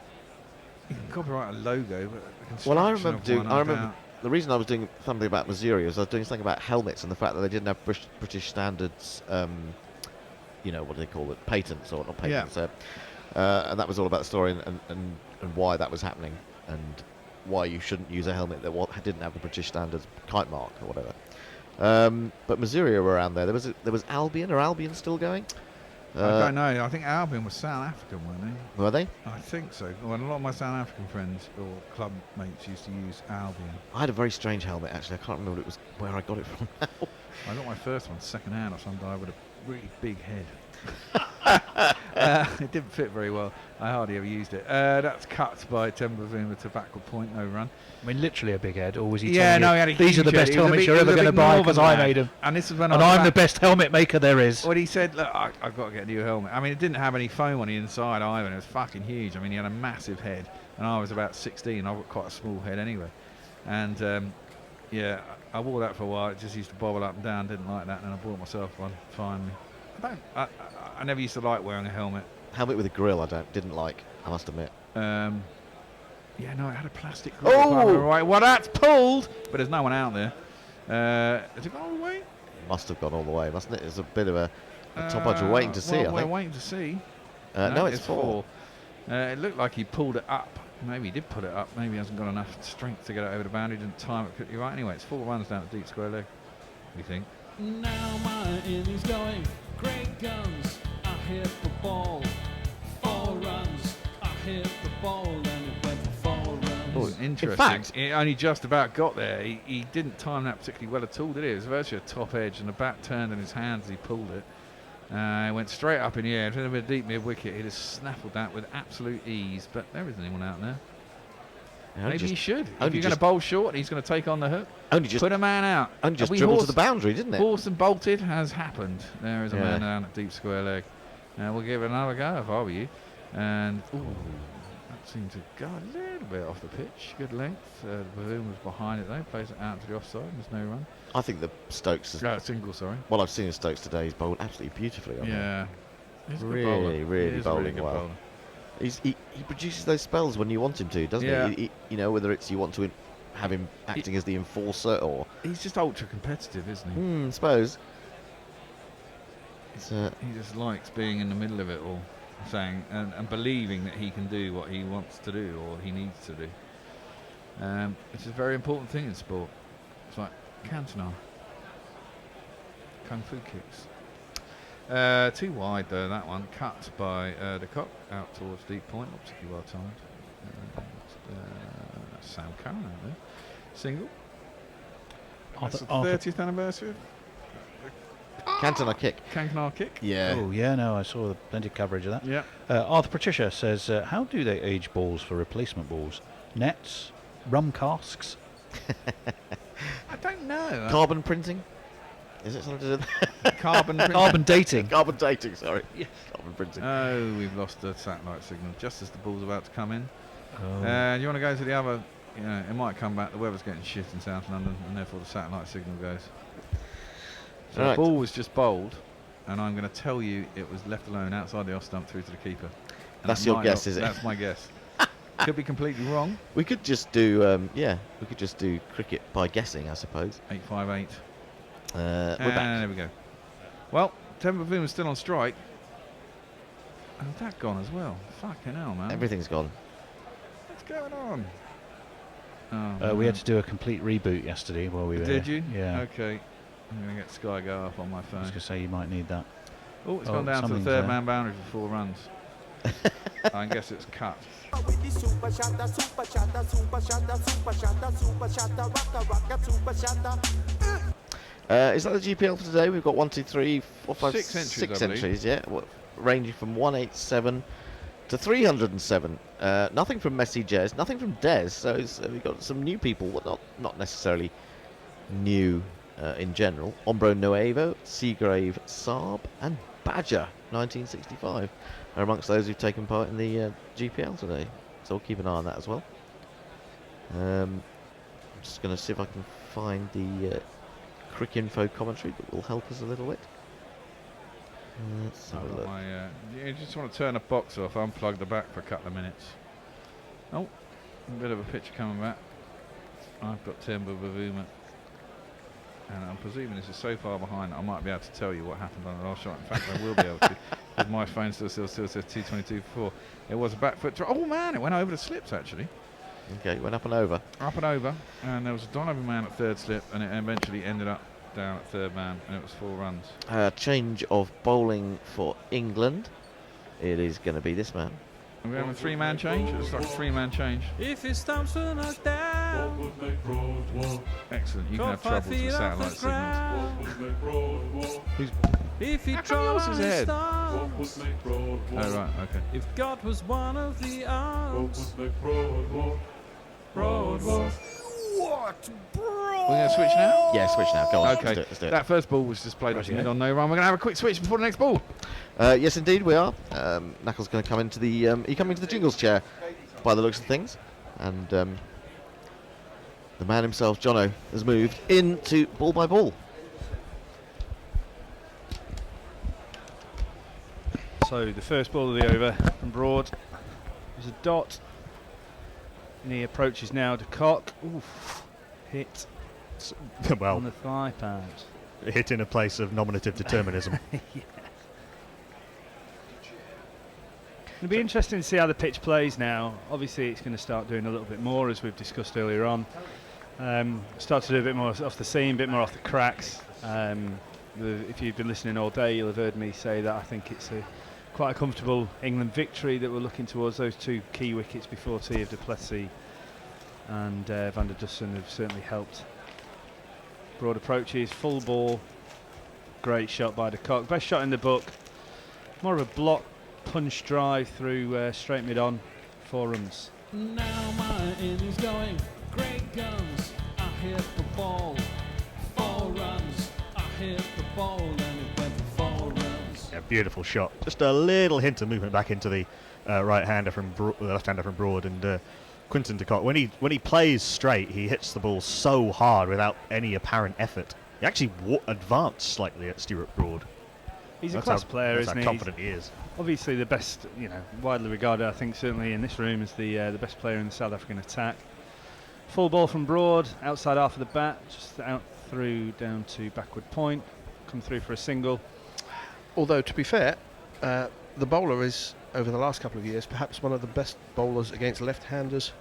You can copyright a logo, but the Well, I construction remember of doing. one, I remember doubt. the reason I was doing something about Missouri was I was doing something about helmets and the fact that they didn't have British standards. You know, what do they call it? Patents or not patents. And that was all about the story and why that was happening and why you shouldn't use a helmet that didn't have the British standards kite mark or whatever. But Missouri were around there. There was Albion. Are Albion still going? I don't know. I think Albion was South African, weren't they? Were they? I think so. Well, a lot of my South African friends or club mates used to use Albion. I had a very strange helmet actually. I can't remember where I got it from now. I got my first one second hand off some guy with a really big head. It didn't fit very well. I hardly ever used it. That's cut by Timberveen with tobacco point, no run. I mean, literally a big head, or was he Yeah, telling no, you, he had a these are the huge best head. He was a helmets big- you're he ever was a going to big buy because northern I lad. made them. And this is when And I was I'm the back- best helmet maker there is. Well, he said, look, I've got to get a new helmet. I mean, it didn't have any foam on the inside either, and it was fucking huge. I mean, he had a massive head, and I was about 16. I've got quite a small head anyway. And, yeah, I wore that for a while. It just used to bobble up and down. Didn't like that, and I bought myself one finally. I never used to like wearing a helmet. Helmet with a grill didn't like, I must admit. Yeah, no, it had a plastic grill. Oh! Right, well, that's pulled, but there's no one out there. Has it gone all the way? Must have gone all the way, mustn't it? It's a bit of a top edge. We're waiting to see, Well, I we're think. waiting to see. No, it's 4. It looked like he pulled it up. Maybe he did pull it up. Maybe he hasn't got enough strength to get it over the boundary. Didn't time it quickly right. Anyway, it's 4 runs down at deep square leg. We think. Now my innings going, great guns, I hit the ball, 4 runs, I hit the ball and it went for 4 runs. Oh, interesting. In fact, He only just about got there. He didn't time that particularly well at all, did he? It was virtually a top edge, and the bat turned in his hands as he pulled it. It went straight up in the air, a bit deep mid-wicket. He'd have snaffled that with absolute ease, but there isn't anyone out there. Maybe he should. If you're going to bowl short, he's going to take on the hook. Put a man out. Only just dribbled to the boundary, didn't it? Horse and bolted has happened. There is a Yeah. man down at deep square leg. We'll give it another go if I were you. And that seemed to go a little bit off the pitch. Good length. The Bavoon was behind it though. Plays it out to the offside. There's no run. I think the Stokes is... No, single, sorry. Well, I've seen Stokes today. He's bowled absolutely beautifully. Yeah. He's a good Really, bowler. really He is a bowling good well. bowler. He produces those spells when you want him to, doesn't Yeah. he? You know, whether it's you want to have him acting as the enforcer or... He's just ultra competitive, isn't he? I suppose. It's, He just likes being in the middle of it all, saying and believing that he can do what he wants to do or he needs to do. It's a very important thing in sport. It's like Cantona. Kung Fu kicks. Too wide though, that one. Cut by de Kock out towards deep point. Not particularly well timed. Sam Curran out there. Single. That's the 30th anniversary of Cantona kick. Cantona kick. Yeah. Oh, yeah, no, I saw plenty of coverage of that. Yeah. Arthur Patricia says, how do they age balls for replacement balls? Nets? Rum casks? I don't know. Carbon printing? Is it something to do with Carbon dating. Carbon dating, sorry. Yeah. Carbon printing. Oh, we've lost the satellite signal just as the ball's about to come in. Oh. You want to go to the other? You know, it might come back. The weather's getting shit in South London, and therefore the satellite signal goes. So Right. the ball was just bowled, and I'm going to tell you it was left alone outside the off stump through to the keeper. And That's that your might guess, not- is it? That's my guess. Could be completely wrong. We could just do, we could just do cricket by guessing, I suppose. 858. We're And back. there we go. Well, Temple Boom is still on strike. And that gone as well. Fucking hell, man. Everything's gone. What's going on? We man. had to do a complete reboot yesterday while we were Did you? Yeah. Okay. I'm going to get Sky Go up on my I phone. was going to say you might need that. Oh, it's Oh, gone down to the something's third there. man boundary for 4 runs. I guess it's cut. With the super shatter, super shatter, super shatter, super shatter, super shatter, rocka, rocka, super shatter. Is that the GPL for today? We've got 1, 2, 3, 4, 5, 6 entries, 6 I believe. entries, yeah. Ranging from 187 to 307. Nothing from Messi Jez, nothing from Des. So we've got some new people, but not necessarily new in general. Ombro Nuevo, Seagrave Saab, and Badger 1965 are amongst those who've taken part in the GPL today. So we'll keep an eye on that as well. I'm just going to see if I can find the Cricinfo commentary that will help us a little bit. Let's have a look. You just want to turn the box off, unplug the back for a couple of minutes. Oh, a bit of a picture coming back. I've got Timber Bavuma. And I'm presuming this is so far behind that I might be able to tell you what happened on the last shot. In fact, I will be able to. Because my phone still says T22 4. It was a back foot. Oh man, it went over the slips actually. Okay, went up and over. Up and over. And there was a Donovan man at third slip, and it eventually ended up down at third man, and it was 4 runs. Change of bowling for England. It is going to be this man. Are we having a 3-man change? It's like a 3-man change. If it stops to knock down, Excellent. You can have drop 5 troubles with feet off satellite the signals. ground. If he How come yours is tried ahead? his Oh right, okay. if God was one of the odds, Broadwalk. What, bro? We're going to switch now? Yeah, switch now. Go on. Okay. Let's do it. That first ball was just played off the mid on no run. We're going to have a quick switch before the next ball. Yes, indeed, we are. Knuckles going to come into the coming to the Jingles chair, by the looks of things, and the man himself, Jono, has moved into ball by ball. So the first ball of the over from Broad is a dot, and he approaches now to Cock. Oof, hit on Well, the thigh pad. hit in a place of nominative determinism. It'll be interesting to see how the pitch plays now. Obviously, it's going to start doing a little bit more, as we've discussed earlier on. Start to do a bit more off the seam, a bit more off the cracks. If you've been listening all day, you'll have heard me say that I think it's quite a comfortable England victory that we're looking towards. Those 2 key wickets before tea of Duplessis and Van der Dussen have certainly helped. Broad approaches, full ball, great shot by de Kock. Best shot in the book. More of a block punch drive through straight mid on, 4 runs. Now my innings going, great guns. I hit the ball, 4 runs. I hit the ball and it went for 4 runs. Yeah, beautiful shot. Just a little hint of movement back into the right-hander from left-hander from Broad, and Quinton de Kock, when he plays straight, he hits the ball so hard without any apparent effort. He actually advanced slightly at Stuart Broad. He's a class player, isn't he? That's how confident he is. Obviously the best, widely regarded, I think, certainly in this room, as the best player in the South African attack. Full ball from Broad, outside half of the bat, just out through down to backward point, come through for a single. Although, to be fair, the bowler is, over the last couple of years, perhaps one of the best bowlers against left-handers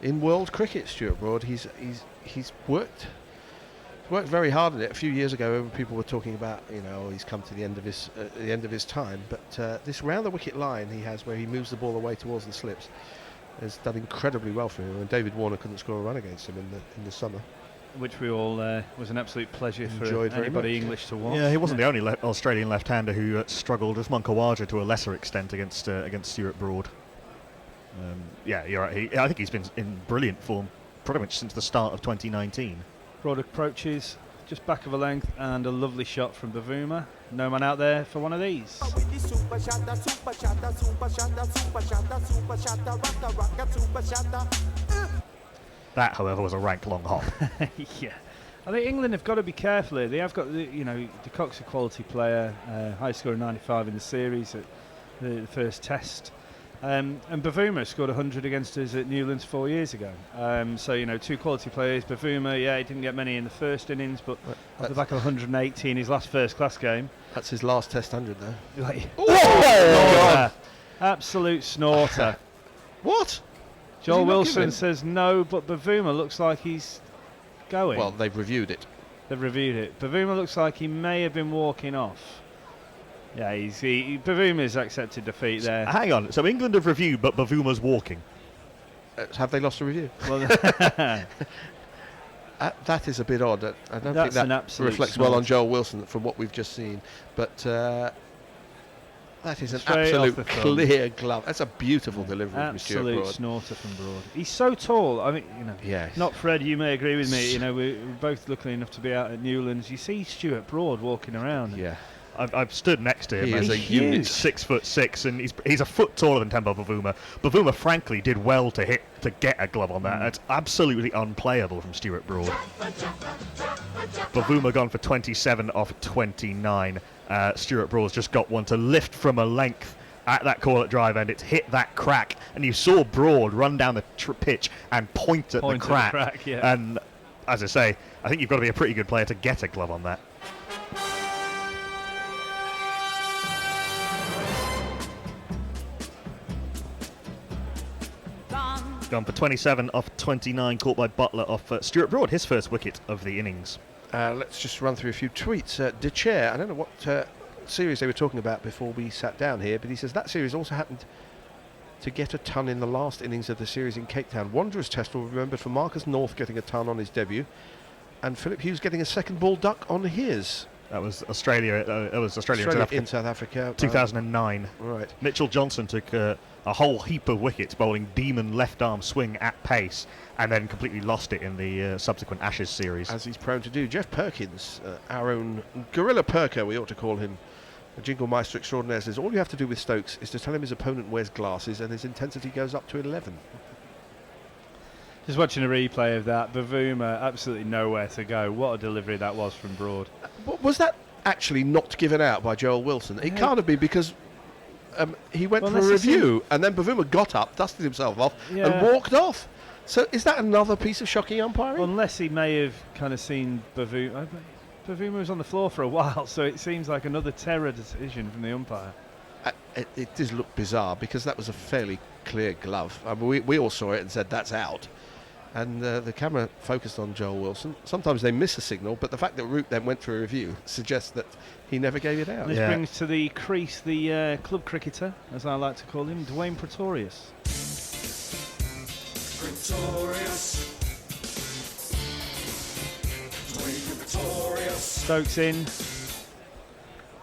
in world cricket, Stuart Broad. He's worked very hard at it. A few years ago, people were talking about, he's come to the end of his time. But this round the wicket line he has, where he moves the ball away towards the slips, has done incredibly well for him. And David Warner couldn't score a run against him in the summer, which we all was an absolute pleasure Enjoyed for anybody English to watch. Yeah, he wasn't the only Australian left-hander who struggled. As Munkawaja to a lesser extent against Stuart Broad. Yeah, you're right. I think he's been in brilliant form pretty much since the start of 2019. Broad approaches, just back of a length, and a lovely shot from Bavuma. No man out there for one of these. That, however, was a rank long hop. Yeah. I think England have got to be careful here. They have got, de Kock's a quality player, high score 95 in the series at the first test. And Bavuma scored 100 against us at Newlands 4 years ago. So, two quality players. Bavuma, he didn't get many in the first innings, but at the back of 180 in his last first-class game. That's his last Test 100, though. Snorter. Absolute snorter. What? Joel Wilson says no, but Bavuma looks like he's going. Well, they've reviewed it. Bavuma looks like he may have been walking off. Yeah, Bavuma's accepted defeat there. Hang on, so England have reviewed, but Bavuma's walking. Have they lost a review? Well, that is a bit odd. I don't think that reflects well on Joel Wilson from what we've just seen. But that is an absolute clear glove. That's a beautiful delivery from Stuart Broad. Absolute snorter from Broad. He's so tall. I mean, yes. Not Fred, you may agree with me. We're both lucky enough to be out at Newlands. You see Stuart Broad walking around. Yeah. I've stood next to him He as is a unit, 6'6", and he's a foot taller than Temba Bavuma. Bavuma, frankly, did well to get a glove on that. It's absolutely unplayable from Stuart Broad. Bavuma gone for 27 off 29. Stuart Broad's just got one to lift from a length at that call at drive end. It's hit that crack, and you saw Broad run down the pitch and point at the crack. Yeah. And as I say, I think you've got to be a pretty good player to get a glove on that. Gone for 27 off 29, caught by Butler off Stuart Broad, his first wicket of the innings. Let's just run through a few tweets. De Chair, I don't know what series they were talking about before we sat down here, but he says that series also happened to get a ton in the last innings of the series in Cape Town. Wanderers Test will be remembered for Marcus North getting a ton on his debut, and Philip Hughes getting a second ball duck on his. That was Australia. In South Africa. 2009. Right. Mitchell Johnson took a whole heap of wickets, bowling demon left arm swing at pace, and then completely lost it in the subsequent Ashes series. As he's prone to do. Jeff Perkins, our own Gorilla Perker, we ought to call him, a jingle maester extraordinaire, says all you have to do with Stokes is to tell him his opponent wears glasses and his intensity goes up to 11. Just watching a replay of that, Bavuma absolutely nowhere to go. What a delivery that was from Broad. Was that actually not given out by Joel Wilson? It can't have been, because he went for a review and then Bavuma got up, dusted himself off and walked off. So is that another piece of shocking umpiring? Well, unless he may have kind of seen Bavuma. Bavuma was on the floor for a while, so it seems like another terror decision from the umpire. It does look bizarre, because that was a fairly clear glove. I mean, we all saw it and said that's out. And the camera focused on Joel Wilson. Sometimes they miss a signal, but the fact that Root then went for a review suggests that he never gave it out. This brings to the crease the club cricketer, as I like to call him, Dwayne Pretorius. Stokes in.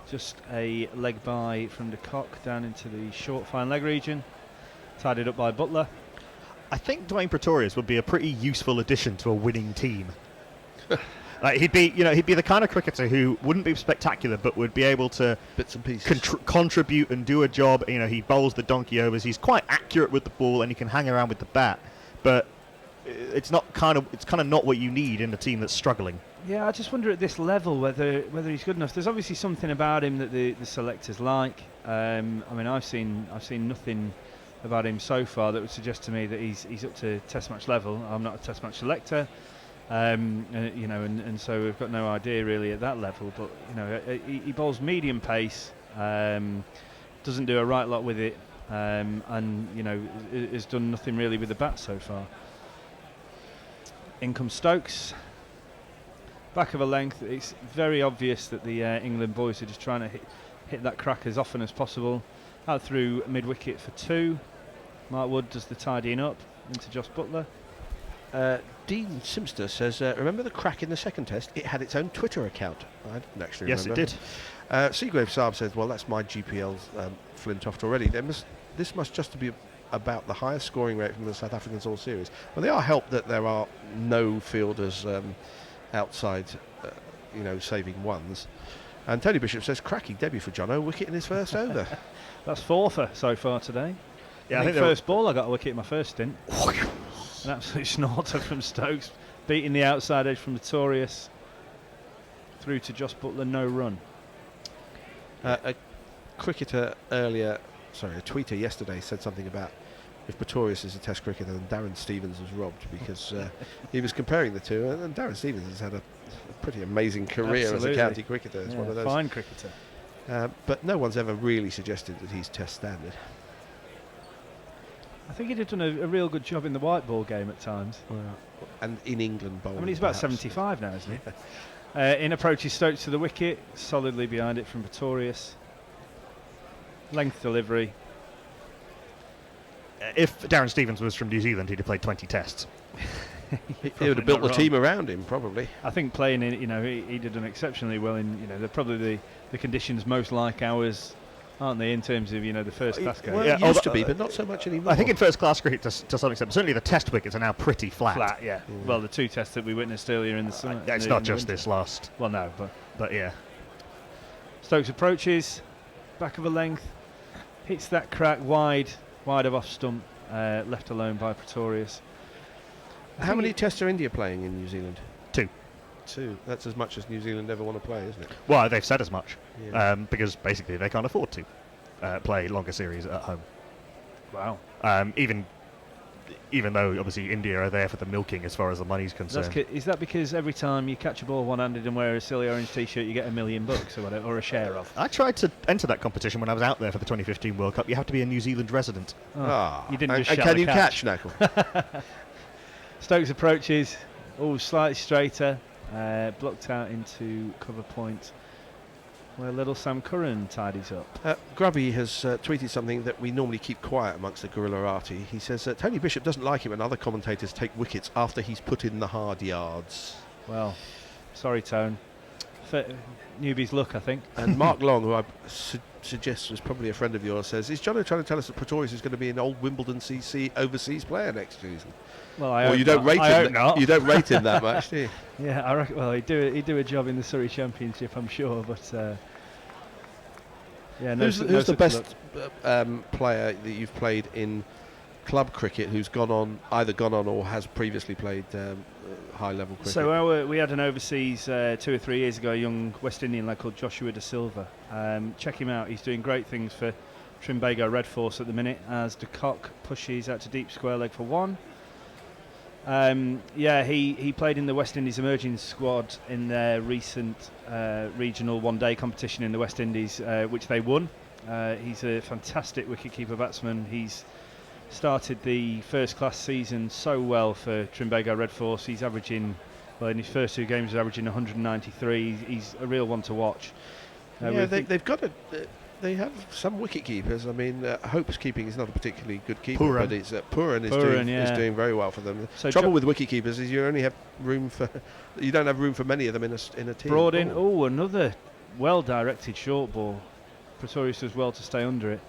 Just a leg by from de Kock down into the short fine leg region. Tidied up by Butler. I think Dwayne Pretorius would be a pretty useful addition to a winning team. Like he'd be the kind of cricketer who wouldn't be spectacular, but would be able to bits and pieces contribute and do a job. He bowls the donkey overs. He's quite accurate with the ball, and he can hang around with the bat. But it's kind of not what you need in a team that's struggling. Yeah, I just wonder at this level whether he's good enough. There's obviously something about him that the selectors like. I mean, I've seen nothing about him so far that would suggest to me that he's up to Test match level. I'm not a Test match selector. And so we've got no idea really at that level. But he bowls medium pace, doesn't do a right lot with it, and has done nothing really with the bat so far. In comes Stokes, back of a length. It's very obvious that the England boys are just trying to hit that crack as often as possible. Out through mid wicket for 2. Mark Wood does the tidying up into Josh Butler. Dean Simpster says, remember the crack in the second test? It had its own Twitter account. I didn't actually remember. Yes, it did. Seagrave Saab says, well, that's my GPL's Flintoft already. This must just be about the highest scoring rate from the South Africans all series. Well, they are helped that there are no fielders outside, saving ones. And Tony Bishop says, cracking debut for Jono, wicket in his first over. That's 4th so far today. Yeah, I think first ball I got a wicket in my first stint. An absolute snorter from Stokes, beating the outside edge from Pretorius through to Josh Butler, no run. A cricketer a tweeter yesterday said something about if Pretorius is a Test cricketer, then Darren Stevens was robbed because he was comparing the two, and Darren Stevens has had a pretty amazing career as a county cricketer. It's one of those fine cricketer. But no one's ever really suggested that he's Test standard. I think he'd have done a real good job in the white ball game at times. And in England bowling. I mean, he's about 75 now, isn't he? In approaches Stokes to the wicket, solidly behind it from Pretorius. Length delivery. If Darren Stevens was from New Zealand, he'd have played 20 tests. He would have built the team around him, probably. I think playing in, he'd have done exceptionally well in, they're probably the conditions most like ours, aren't they, in terms of, the first class game? Well, it used to be, but not so much anymore. I think in first class cricket to some extent, certainly the Test wickets are now pretty flat. Flat, yeah. Well, the 2 tests that we witnessed earlier in the summer. It's not just this last. Well, no, but yeah. Stokes approaches, back of a length, hits that crack wide of off stump, left alone by Pretorius. How many tests are India playing in New Zealand? 2. 2. That's as much as New Zealand ever want to play, isn't it? Well, they've said as much, Yeah. because basically they can't afford to play longer series at home. Wow. Even though obviously India are there for the milking as far as the money's concerned. Is that because every time you catch a ball one-handed and wear a silly orange T-shirt, you get $1 million or whatever, or a share of? I tried to enter that competition when I was out there for the 2015 World Cup. You have to be a New Zealand resident. You didn't just and shut can the you catch, Knuckle? Stokes approaches, slightly straighter, blocked out into cover point, where little Sam Curran tidies up. Grubby has tweeted something that we normally keep quiet amongst the Gurillarati. He says Tony Bishop doesn't like it when other commentators take wickets after he's put in the hard yards. Well, sorry, Tone. Newbie's luck, I think. And Mark Long, who I suggest was probably a friend of yours, says, is Jono trying to tell us that Pretorius is going to be an old Wimbledon CC overseas player next season? Well, you don't rate him. You don't rate him that much, do you? Yeah, I reckon. Well, he'd do a job in the Surrey Championship, I'm sure. But yeah, who's the best player that you've played in club cricket who's either gone on or has previously played high level cricket? So we had an overseas 2 or 3 years ago, a young West Indian lad called Joshua De Silva. Check him out. He's doing great things for Trimbago Red Force at the minute as De Kock pushes out to deep square leg for 1. He played in the West Indies emerging squad in their recent regional one-day competition in the West Indies, which they won. He's a fantastic wicket-keeper batsman. He's started the first-class season so well for Trimbago Red Force. He's averaging, in his first 2 games, he's averaging 193. He's a real one to watch. They've got they have some wicket keepers. I mean, Hope's keeping is not a particularly good keeper, but it's Puran is doing very well for them. So trouble with wicket keepers is you only have you don't have room for many of them in a team. Brought in, another well-directed short ball. Pretorius does well to stay under it.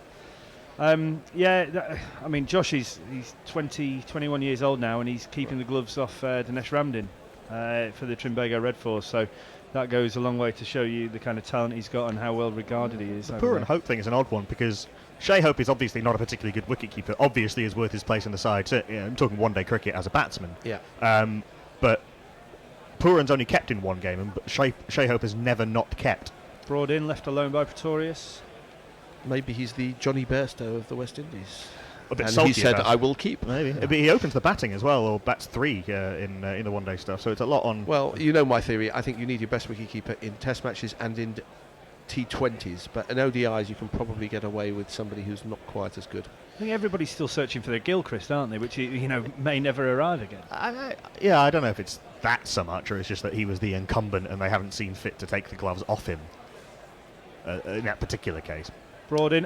Josh he's 21 years old now, and he's keeping the gloves off Dinesh Ramdin. for the Trimbago Red Force. So that goes a long way to show you the kind of talent he's got and how well regarded he is. The Pooran Hope thing is an odd one because Shea Hope is obviously not a particularly good wicketkeeper. Obviously, is worth his place in the side. So, I'm talking one-day cricket as a batsman. Yeah. But Pooran's only kept in one game, and Shea Hope has never not kept. Brought in, left alone by Pretorius. Maybe he's the Johnny Bairstow of the West Indies. A bit And salty he said, about it. I will keep. Maybe. But he opens the batting as well, or bats 3 in the one-day stuff. So it's a lot on. Well, you know my theory. I think you need your best wicketkeeper in Test matches and in T20s. But in ODIs, you can probably get away with somebody who's not quite as good. I think everybody's still searching for their Gilchrist, aren't they? Which may never arrive again. I don't know if it's that so much, or it's just that he was the incumbent and they haven't seen fit to take the gloves off him in that particular case. Brought in.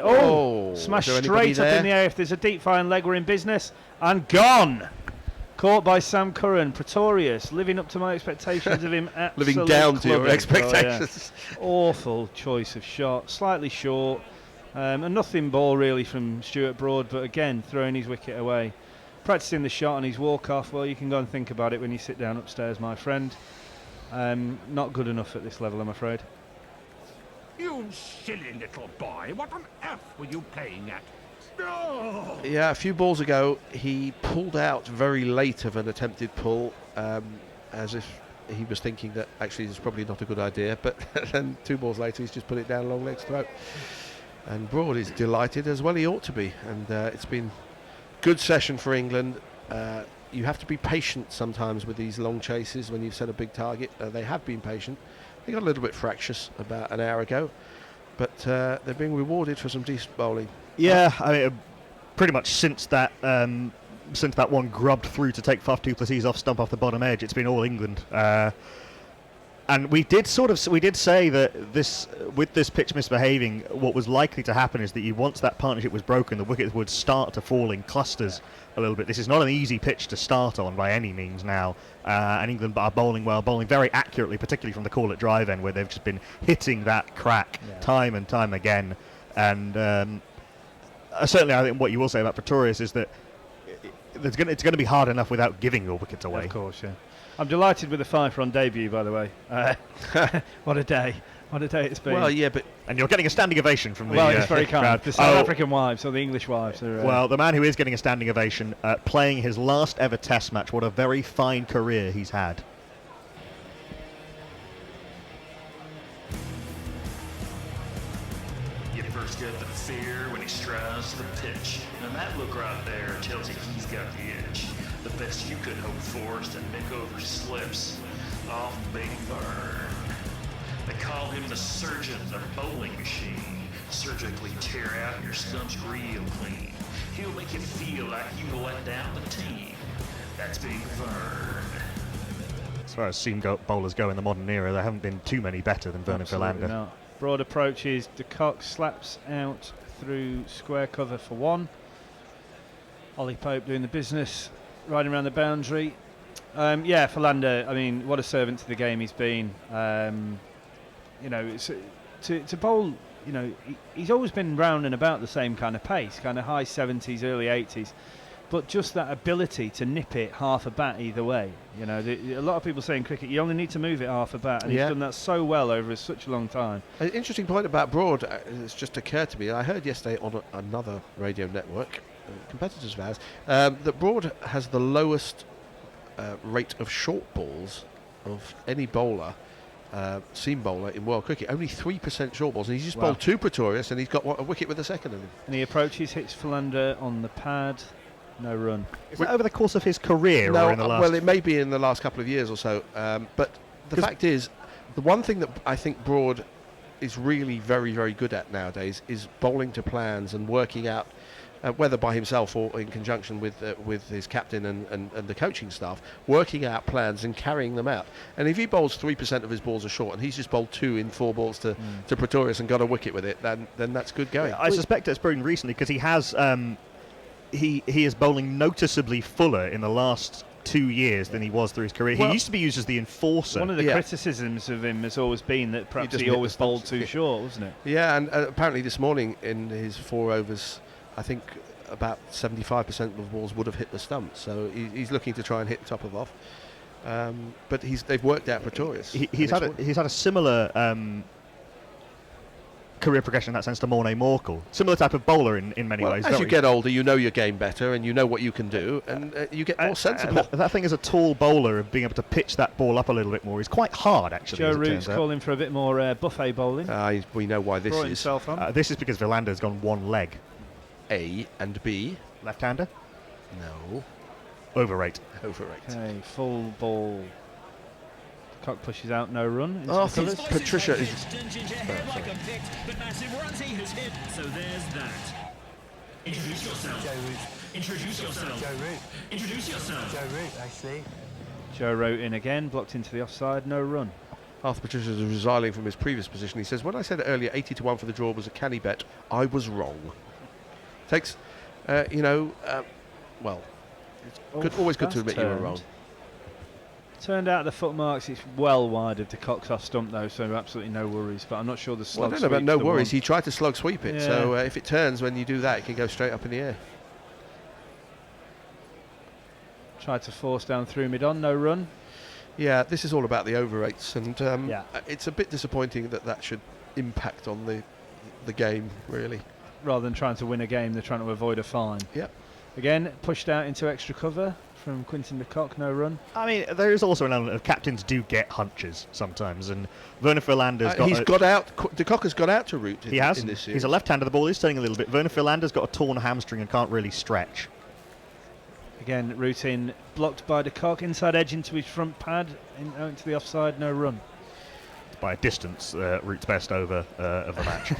Smashed is there anybody straight up there? in the air. If there's a deep fine leg, we're in business. And gone. Caught by Sam Curran. Pretorius, living up to my expectations of him. Living down to your clubbing. expectations. Awful choice of shot. Slightly short. A nothing ball really from Stuart Broad, but again, throwing his wicket away. Practicing the shot on his walk-off. Well, you can go and think about it when you sit down upstairs, my friend. Not good enough at this level, I'm afraid. You silly little boy, what on earth were you playing at? Oh! Yeah, a few balls ago, he pulled out very late of an attempted pull, as if he was thinking that actually it's probably not a good idea, but then 2 balls later, he's just put it down long leg's throat. And Broad is delighted, as well he ought to be. And it's been good session for England. You have to be patient sometimes with these long chases when you've set a big target. They have been patient. They got a little bit fractious about an hour ago, but they're being rewarded for some decent bowling. Yeah, I mean, pretty much since that one grubbed through to take Faf du Plessis off stump off the bottom edge, it's been all England. And we did say that with this pitch misbehaving, what was likely to happen is that once that partnership was broken, the wickets would start to fall in clusters a little bit. This is not an easy pitch to start on by any means now, and England are bowling well, bowling very accurately, particularly from the call at drive end, where they've just been hitting that crack time and time again. And certainly, I think what you will say about Pretorius is that it's going to be hard enough without giving your wickets away. Of course, yeah. I'm delighted with the 5 on debut, by the way. What a day. What a day it's been. Well, yeah, but... And you're getting a standing ovation from the it's very kind. crowd. The South African wives, or the English wives. Are, well, the man who is getting a standing ovation, playing his last ever Test match. What a very fine career he's had. You first get the fear when he strides to the pitch. And that look right there tells you he's got the edge. The best you could hope for is to nick over slips off Big Vern. They call him the surgeon, the bowling machine. Surgically tear out your stumps real clean. He'll make you feel like you let down the team. That's Big Vern. As far as seam bowlers go in the modern era, there haven't been too many better than Vernon Philander. No. Broad approaches, De Kock slaps out through square cover for 1. Ollie Pope doing the business, riding around the boundary. Philander, I mean, what a servant to the game he's been. To bowl, he's always been round and about the same kind of pace, kind of high 70s, early 80s. But just that ability to nip it half a bat either way. A lot of people say in cricket you only need to move it half a bat, and he's done that so well over such a long time. An interesting point about Broad, it's just occurred to me. I heard yesterday on another radio network, competitors of ours, that Broad has the lowest rate of short balls of any bowler, seam bowler in world cricket. Only 3% short balls, and he's just bowled 2 Pretorius, and he's got a wicket with a second of him. And he approaches, hits Philander on the pad. No run. Is that over the course of his career no, or in the last? Well, it may be in the last couple of years or so. But the fact is, the one thing that I think Broad is really very, very good at nowadays is bowling to plans and working out, whether by himself or in conjunction with his captain and the coaching staff, working out plans and carrying them out. And if he bowls 3% of his balls are short, and he's just bowled 2 in 4 balls to Pretorius and got a wicket with it, then that's good going. I suspect it's proven recently because he has. He is bowling noticeably fuller in the last 2 years than he was through his career. He used to be used as the enforcer. One of the criticisms of him has always been that perhaps he always bowled too short, wasn't it? Yeah, and apparently this morning in his 4 overs, I think about 75% of the balls would have hit the stump. So he's looking to try and hit the top of off. But they've worked out Pretorius. He's had a similar career progression in that sense to Mornay Morkel. Similar type of bowler in many ways. As you get older, you know your game better and you know what you can do, and you get more sensible. That thing as a tall bowler of being able to pitch that ball up a little bit more is quite hard, actually. Joe Root's calling for a bit more buffet bowling. We know why this Brought is. himself on. This is because Philander's gone one leg. A and B. Left-hander? No. Overrate. Okay, full ball. Cock pushes out, no run. Oh, Patricia is... But massive runs he has hit, so there's that. Introduce yourself. Joe Root. Introduce yourself. Joe Root. Introduce yourself. Joe Root, actually. Joe Root in again, blocked into the offside, no run. Arthur Patricia is resiling from his previous position. He says, when I said earlier 80-1 for the draw was a canny bet, I was wrong. Takes, well, it's always good to admit you were wrong. Turned out the footmarks, it's well wide of the Cox off stump though, so absolutely no worries. But I'm not sure the slug. Well, I don't know about no worries. One. He tried to slug sweep it, so if it turns when you do that, it can go straight up in the air. Tried to force down through mid-on, no run. Yeah, this is all about the overrates, and it's a bit disappointing that should impact on the game, really. Rather than trying to win a game, they're trying to avoid a fine. Yep. Again, pushed out into extra cover from Quinton de Kock, no run. I mean, there is also an element of captains do get hunches sometimes, and Vernon Philander's de Kock has got out to Root. He has. In this series. He's a left-hander. The ball is turning a little bit. Vernon Philander's got a torn hamstring and can't really stretch. Again, Root in, blocked by de Kock, inside edge into his front pad, out into the offside, no run. By a distance, Root's best over of the match.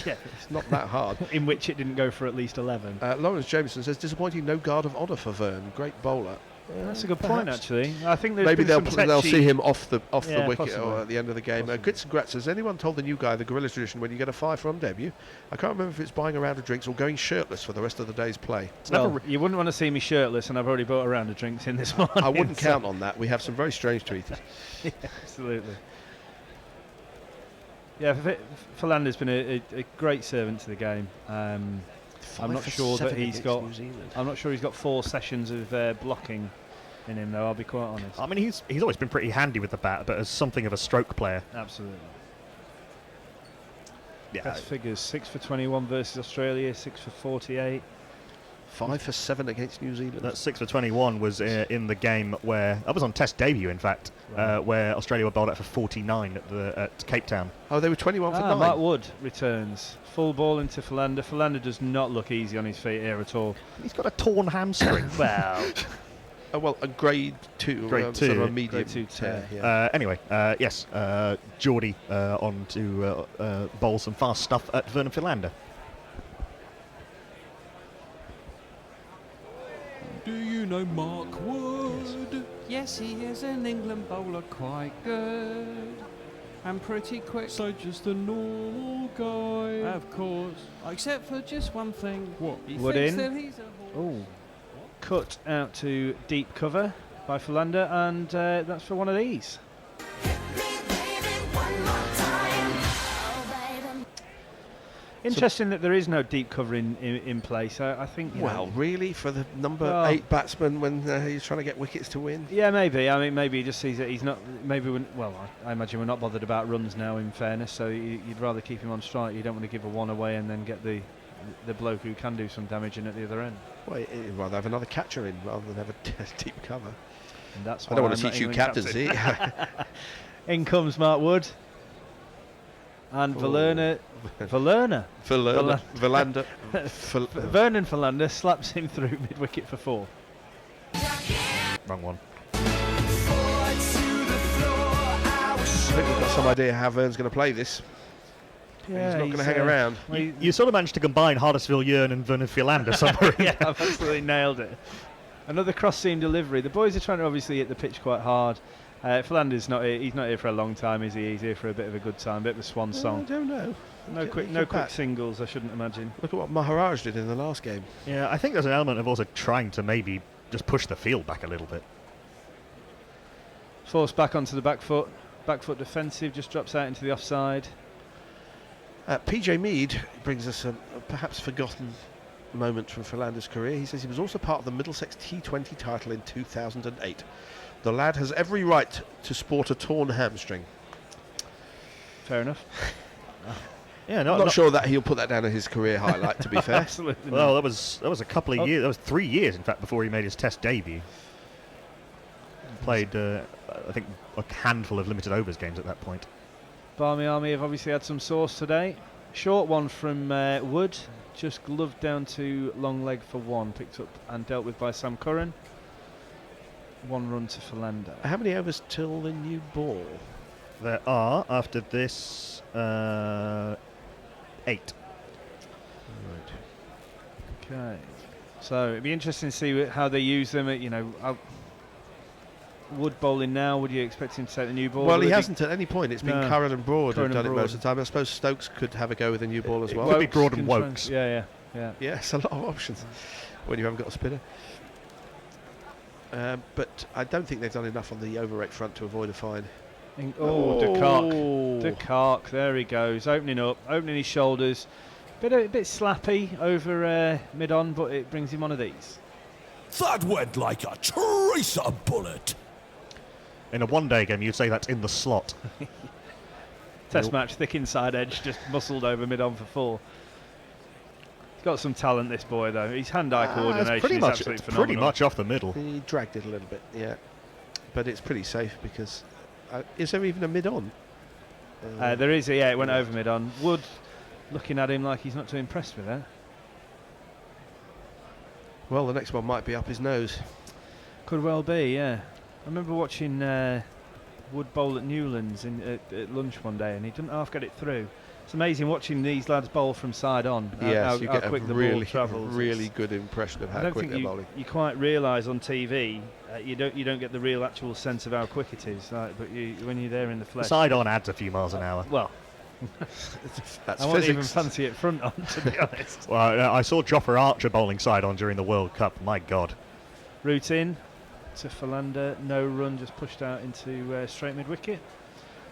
Yeah, it's not that hard. In which it didn't go for at least 11. Lawrence Jameson says, disappointing no guard of honour for Vern. Great bowler. That's a good point, actually. I think there's maybe been they'll see him off the wicket possibly. or at the end of the game. Grits and Grats, has anyone told the new guy the Gorillas tradition when you get a 5 from debut? I can't remember if it's buying a round of drinks or going shirtless for the rest of the day's play. Well, you wouldn't want to see me shirtless, and I've already bought a round of drinks in this morning. I wouldn't count on that. We have some very strange tweeters. Yeah, absolutely. Yeah, Philander's been a great servant to the game. I'm not sure that he's got. I'm not sure he's got 4 sessions of blocking in him, though. I'll be quite honest. I mean, he's always been pretty handy with the bat, but as something of a stroke player. Absolutely. Yeah. Best figures: 6 for 21 versus Australia, 6 for 48. 5 for 7 against New Zealand. That 6 for 21 was in the game where I was on Test debut, in fact, where Australia were bowled out for 49 at Cape Town. Oh, they were 21 for 9. Mark Wood returns. Full ball into Philander. Philander does not look easy on his feet here at all. He's got a torn hamstring. Well, a grade 2. Grade 2. Sort of a medium grade 2 tear. Anyway, yes, Geordie on to bowl some fast stuff at Vernon Philander. Do you know Mark Wood? Yes, he is an England bowler, quite good and pretty quick. So just a normal guy. Of course, except for just one thing. What? He Wood thinks in. that he's a Oh, cut out to deep cover by Philander, and that's for one of these. Interesting that there is no deep cover in place. I think. Really, for the number 8 batsman when he's trying to get wickets to win? Yeah, maybe. I mean, maybe he just sees that he's not. Maybe. I imagine we're not bothered about runs now. In fairness, so you'd rather keep him on strike. You don't want to give a 1 away and then get the bloke who can do some damage in at the other end. Well, you'd rather have another catcher in rather than have a deep cover. And that's I don't want to teach you captaincy. In comes Mark Wood. And Vernon Philander slaps him through mid-wicket for 4. Wrong one. I think we've got some idea how Vern's going to play this. Yeah, he's not going to hang around. You sort of managed to combine Hardistville Yearn and Vernon Philander somewhere. Yeah, I've absolutely nailed it. Another cross-seam delivery. The boys are trying to obviously hit the pitch quite hard. Philander's not here. He's not here for a long time, is he? He's here for a bit of a good time, a bit of a swan song. I don't know. No quick singles, I shouldn't imagine. Look at what Maharaj did in the last game. Yeah, I think there's an element of also trying to maybe just push the field back a little bit. Forced back onto the back foot. Back foot defensive, just drops out into the offside. PJ Mead brings us a perhaps forgotten moment from Philander's career. He says he was also part of the Middlesex T20 title in 2008. The lad has every right to sport a torn hamstring. Fair enough. Yeah, I'm not sure that he'll put that down as his career highlight, to be fair. Absolutely. Well, that was a couple of years. That was 3 years, in fact, before he made his Test debut. Played, I think, a handful of limited overs games at that point. Barmy Army have obviously had some sauce today. Short one from Wood, just gloved down to long leg for one, picked up and dealt with by Sam Curran. 1 run to Philander. How many overs till the new ball? There are, after this, 8. Okay. So it'd be interesting to see how they use them. Wood bowling now. Would you expect him to take the new ball? Well, he hasn't at any point. It's been Curran and Broad who've done it Broad. most of the time. I suppose Stokes could have a go with a new ball as well. It could be Broad and Wokes. Yeah. Yeah, it's a lot of options when you haven't got a spinner. But I don't think they've done enough on the over 8 front to avoid a fine. De Klerk, there he goes, opening his shoulders. Bit slappy over mid-on, but it brings him one of these. That went like a tracer bullet. In a one-day game, you'd say that's in the slot. Test match, thick inside edge, just muscled over mid-on for 4. He's got some talent, this boy, though. His hand-eye coordination is absolutely phenomenal. Pretty much off the middle. He dragged it a little bit, yeah. But it's pretty safe because... is there even a mid-on? There is, it went over mid-on. Wood looking at him like he's not too impressed with that. Well, the next one might be up his nose. Could well be, yeah. I remember watching Wood bowl at Newlands at lunch one day, and he didn't half get it through. It's amazing watching these lads bowl from side on. Yes, you get how quick a the really, ball travels. really good impression of how quick they're bowling. You quite realise on TV, you don't get the real actual sense of how quick it is. But when you're there in the flesh, Side on adds a few miles an hour. Well, that's I won't even physics. fancy it front on, to be honest. Well, I saw Joffer Archer bowling side on during the World Cup. My God. Root in to Philander, no run, just pushed out into straight mid wicket.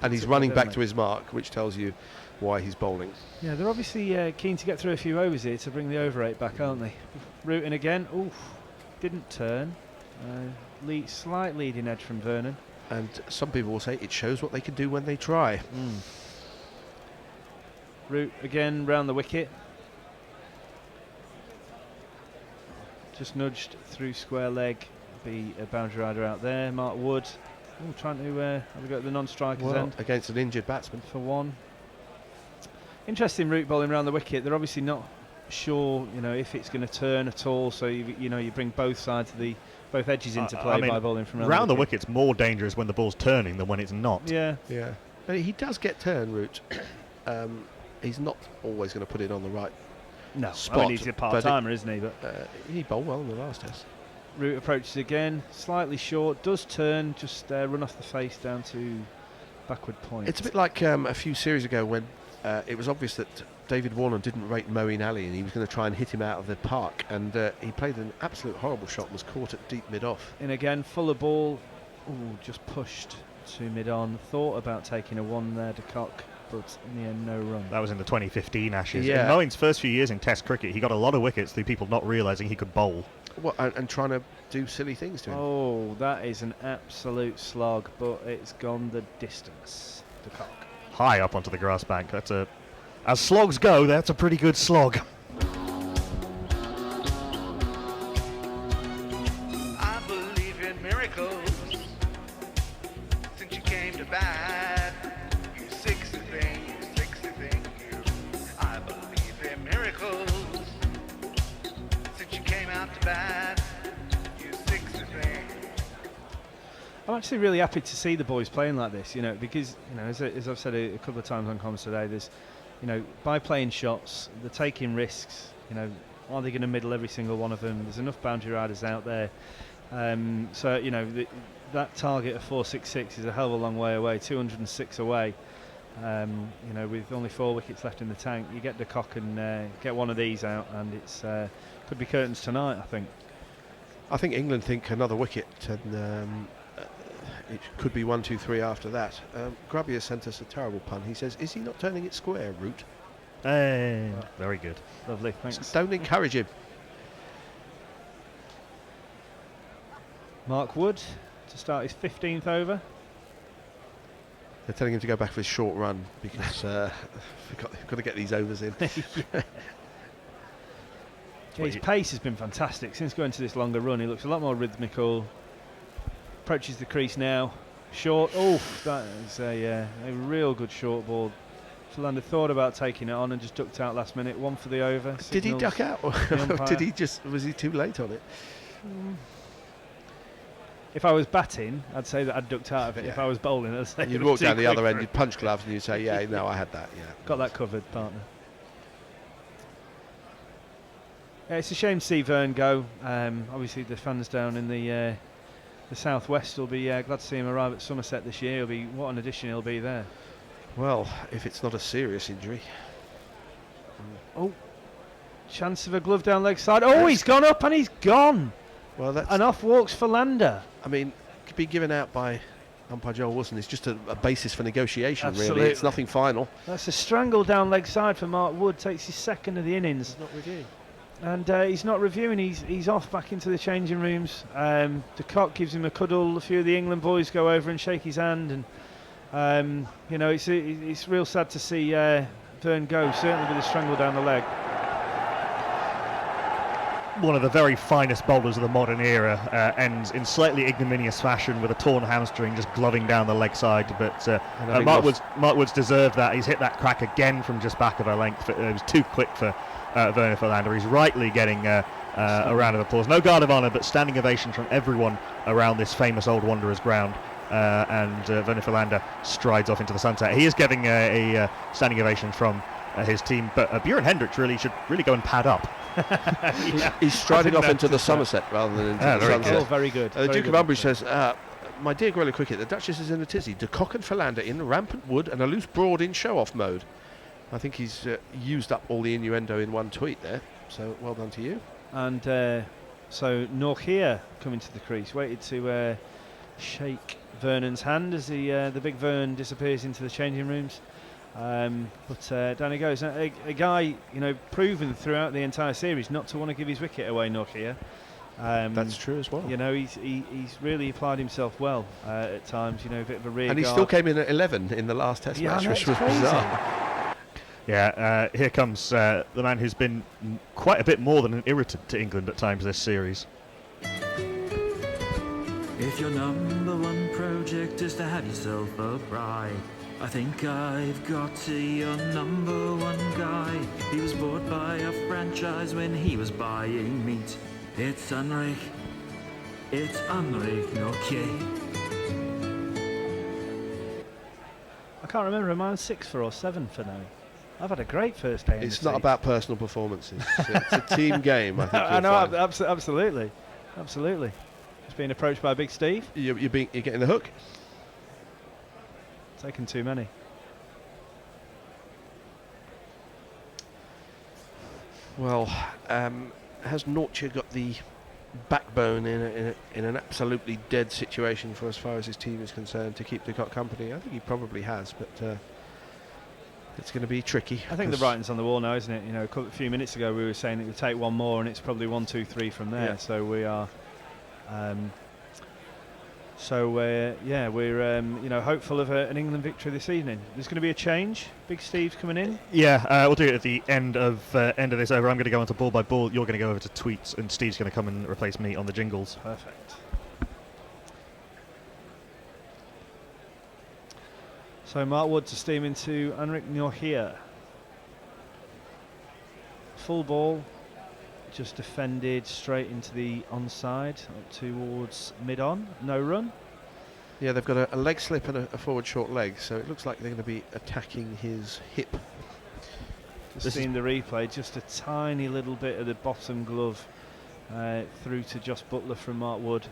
And he's running back to his mark, which tells you why he's bowling. Yeah, they're obviously keen to get through a few overs here to bring the over 8 back, aren't they? Rooting again. Oof, didn't turn. Slight leading edge from Vernon. And some people will say it shows what they can do when they try. Root again round the wicket. Just nudged through square leg. Be a boundary rider out there. Mark Wood trying to have a go at the non-striker's end. Against an injured batsman. For 1. Interesting root bowling around the wicket. They're obviously not sure, if it's going to turn at all. So you bring both sides of both edges into play by bowling from around the wicket's more dangerous when the ball's turning than when it's not. Yeah. But he does get turn route. He's not always going to put it on the right spot. I mean, he's a part-timer, isn't he? But he bowled well in the last test. Root approaches again, slightly short, does turn, just run off the face down to backward point. It's a bit like a few series ago when it was obvious that David Warner didn't rate Moeen Ali and he was going to try and hit him out of the park, and he played an absolute horrible shot and was caught at deep mid-off. And again, fuller ball, just pushed to mid-on, thought about taking a 1 there to Cock, but in the end, no run. That was in the 2015 Ashes. Yeah. In Moeen's first few years in Test cricket, he got a lot of wickets through people not realising he could bowl. And trying to do silly things to him. Oh, that is an absolute slog, but it's gone the distance. The Cock. High up onto the grass bank. As slogs go, that's a pretty good slog. I believe in miracles. Since you came to bat, you sexy thing, you. I believe in miracles. Since you came out to bat, you sexy thing. I'm actually really happy to see the boys playing like this, because, as I've said a couple of times on comms today, there's, by playing shots, they're taking risks, are they going to middle every single one of them? There's enough boundary riders out there. That target of 466 is a hell of a long way away, 206 away. With only 4 wickets left in the tank, you get the Cock and get one of these out, and it's could be curtains tonight, I think. I think England think another wicket, and it could be 1, 2, 3 after that. Grubby has sent us a terrible pun. He says, "Is he not turning it square, Root?" Very good. Lovely, thanks. Don't encourage him. Mark Wood to start his 15th over. They're telling him to go back for his short run because we've got to get these overs in. His pace has been fantastic since going to this longer run. He looks a lot more rhythmical. Approaches the crease now. Short. Oh, that is a real good short ball. Philander thought about taking it on and just ducked out last minute. One for the over. Did he duck out? Or did he was he too late on it? If I was batting, I'd say that I'd ducked out of it. Yeah. If I was bowling, I'd say You'd walk down the other end, you'd punch gloves, and you'd say, "Yeah, no, I had that." Yeah, got that covered, partner. Yeah, it's a shame to see Vern go. Obviously, the fans down in the southwest will be glad to see him arrive at Somerset this year. What an addition he'll be there. Well, if it's not a serious injury. Oh, chance of a glove down leg side. Oh, he's gone up and he's gone. Well, that's and off walks Philander. I mean, could be given out by umpire Joel Wilson. It's just a basis for negotiation, Absolutely. really. It's nothing final. That's a strangle down leg side for Mark Wood. Takes his second of the innings. He's not reviewing. And he's not reviewing. He's off back into the changing rooms. De Kock gives him a cuddle. A few of the England boys go over and shake his hand. And it's real sad to see Vern go. Certainly with a strangle down the leg. One of the very finest bowlers of the modern era ends in slightly ignominious fashion with a torn hamstring just gloving down the leg side. But Mark Woods deserved that. He's hit that crack again from just back of a length. It was too quick for Vernon Philander. He's rightly getting a round of applause. No guard of honour, but standing ovation from everyone around this famous Old Wanderers ground. And Vernon Philander strides off into the sunset. He is getting a standing ovation from his team, but Bjorn Hendricks should really go and pad up. He's striding off into the Somerset rather than into the sunset. Oh, very good. The Duke of Umbridge says, "My dear Guerrilla Cricket, the Duchess is in a tizzy. De Kock and Philander in rampant wood and a loose broad in show-off mode." I think he's used up all the innuendo in one tweet there, so well done to you. And so Norkia coming to the crease, waited to shake Vernon's hand as the big Vern disappears into the changing rooms. But down he goes. A guy, proven throughout the entire series not to want to give his wicket away, Norkia. That's true as well. He's really applied himself well at times. A bit of a rear and he guard. still came in at 11 in the last Test match, which was bizarre. Yeah, here comes the man who's been quite a bit more than an irritant to England at times this series. If your number one project is to have yourself a bride, I think I've got to your number one guy. He was bought by a franchise when he was buying meat. It's Henrik Nortje. I can't remember, am I on 6 for or 7 for now? I've had a great first day. It's not about personal performances. It's a team game, I think. I know, absolutely. Just being approached by Big Steve. You're getting the hook. Taking too many. Well, has Nortje got the backbone in an absolutely dead situation for as far as his team is concerned to keep De Kock company? I think he probably has, but it's going to be tricky. I think the writing's on the wall now, isn't it? A few minutes ago we were saying it would take one more, and it's probably 1, 2, 3 from there. Yeah. So we are. We're hopeful of an England victory this evening. There's going to be a change. Big Steve's coming in. Yeah, we'll do it at the end of this over. I'm going to go on to ball by ball. You're going to go over to tweets, and Steve's going to come and replace me on the jingles. Perfect. So Mark Wood to steam into Henrik Nortje. Full ball. Just defended straight into the onside up towards mid-on. No run. Yeah, they've got a leg slip and a forward short leg, so it looks like they're going to be attacking his hip. Just seeing the replay, just a tiny little bit of the bottom glove through to Josh Butler from Mark Wood.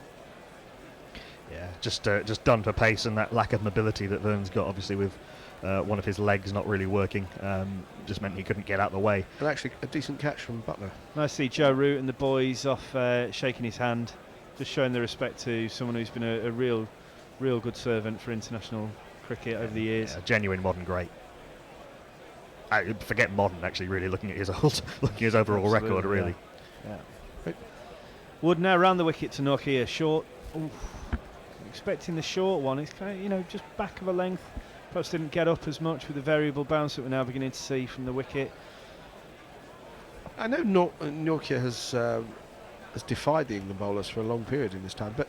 Yeah, just done for pace and that lack of mobility that Vern's got, obviously with one of his legs not really working, just meant he couldn't get out the way. And actually a decent catch from Butler. Nice to see Joe Root and the boys off shaking his hand, just showing the respect to someone who's been a real good servant for international cricket over the years. Yeah, genuine modern great. I forget modern, actually, really, looking at his overall record, really. Yeah. Wood now round the wicket to Nortje, short. Oof. expecting the short one. It's kind of, you know, just back of a length. Perhaps didn't get up as much with the variable bounce that we're now beginning to see from the wicket. I know Nortje has defied the England bowlers for a long period in this time, but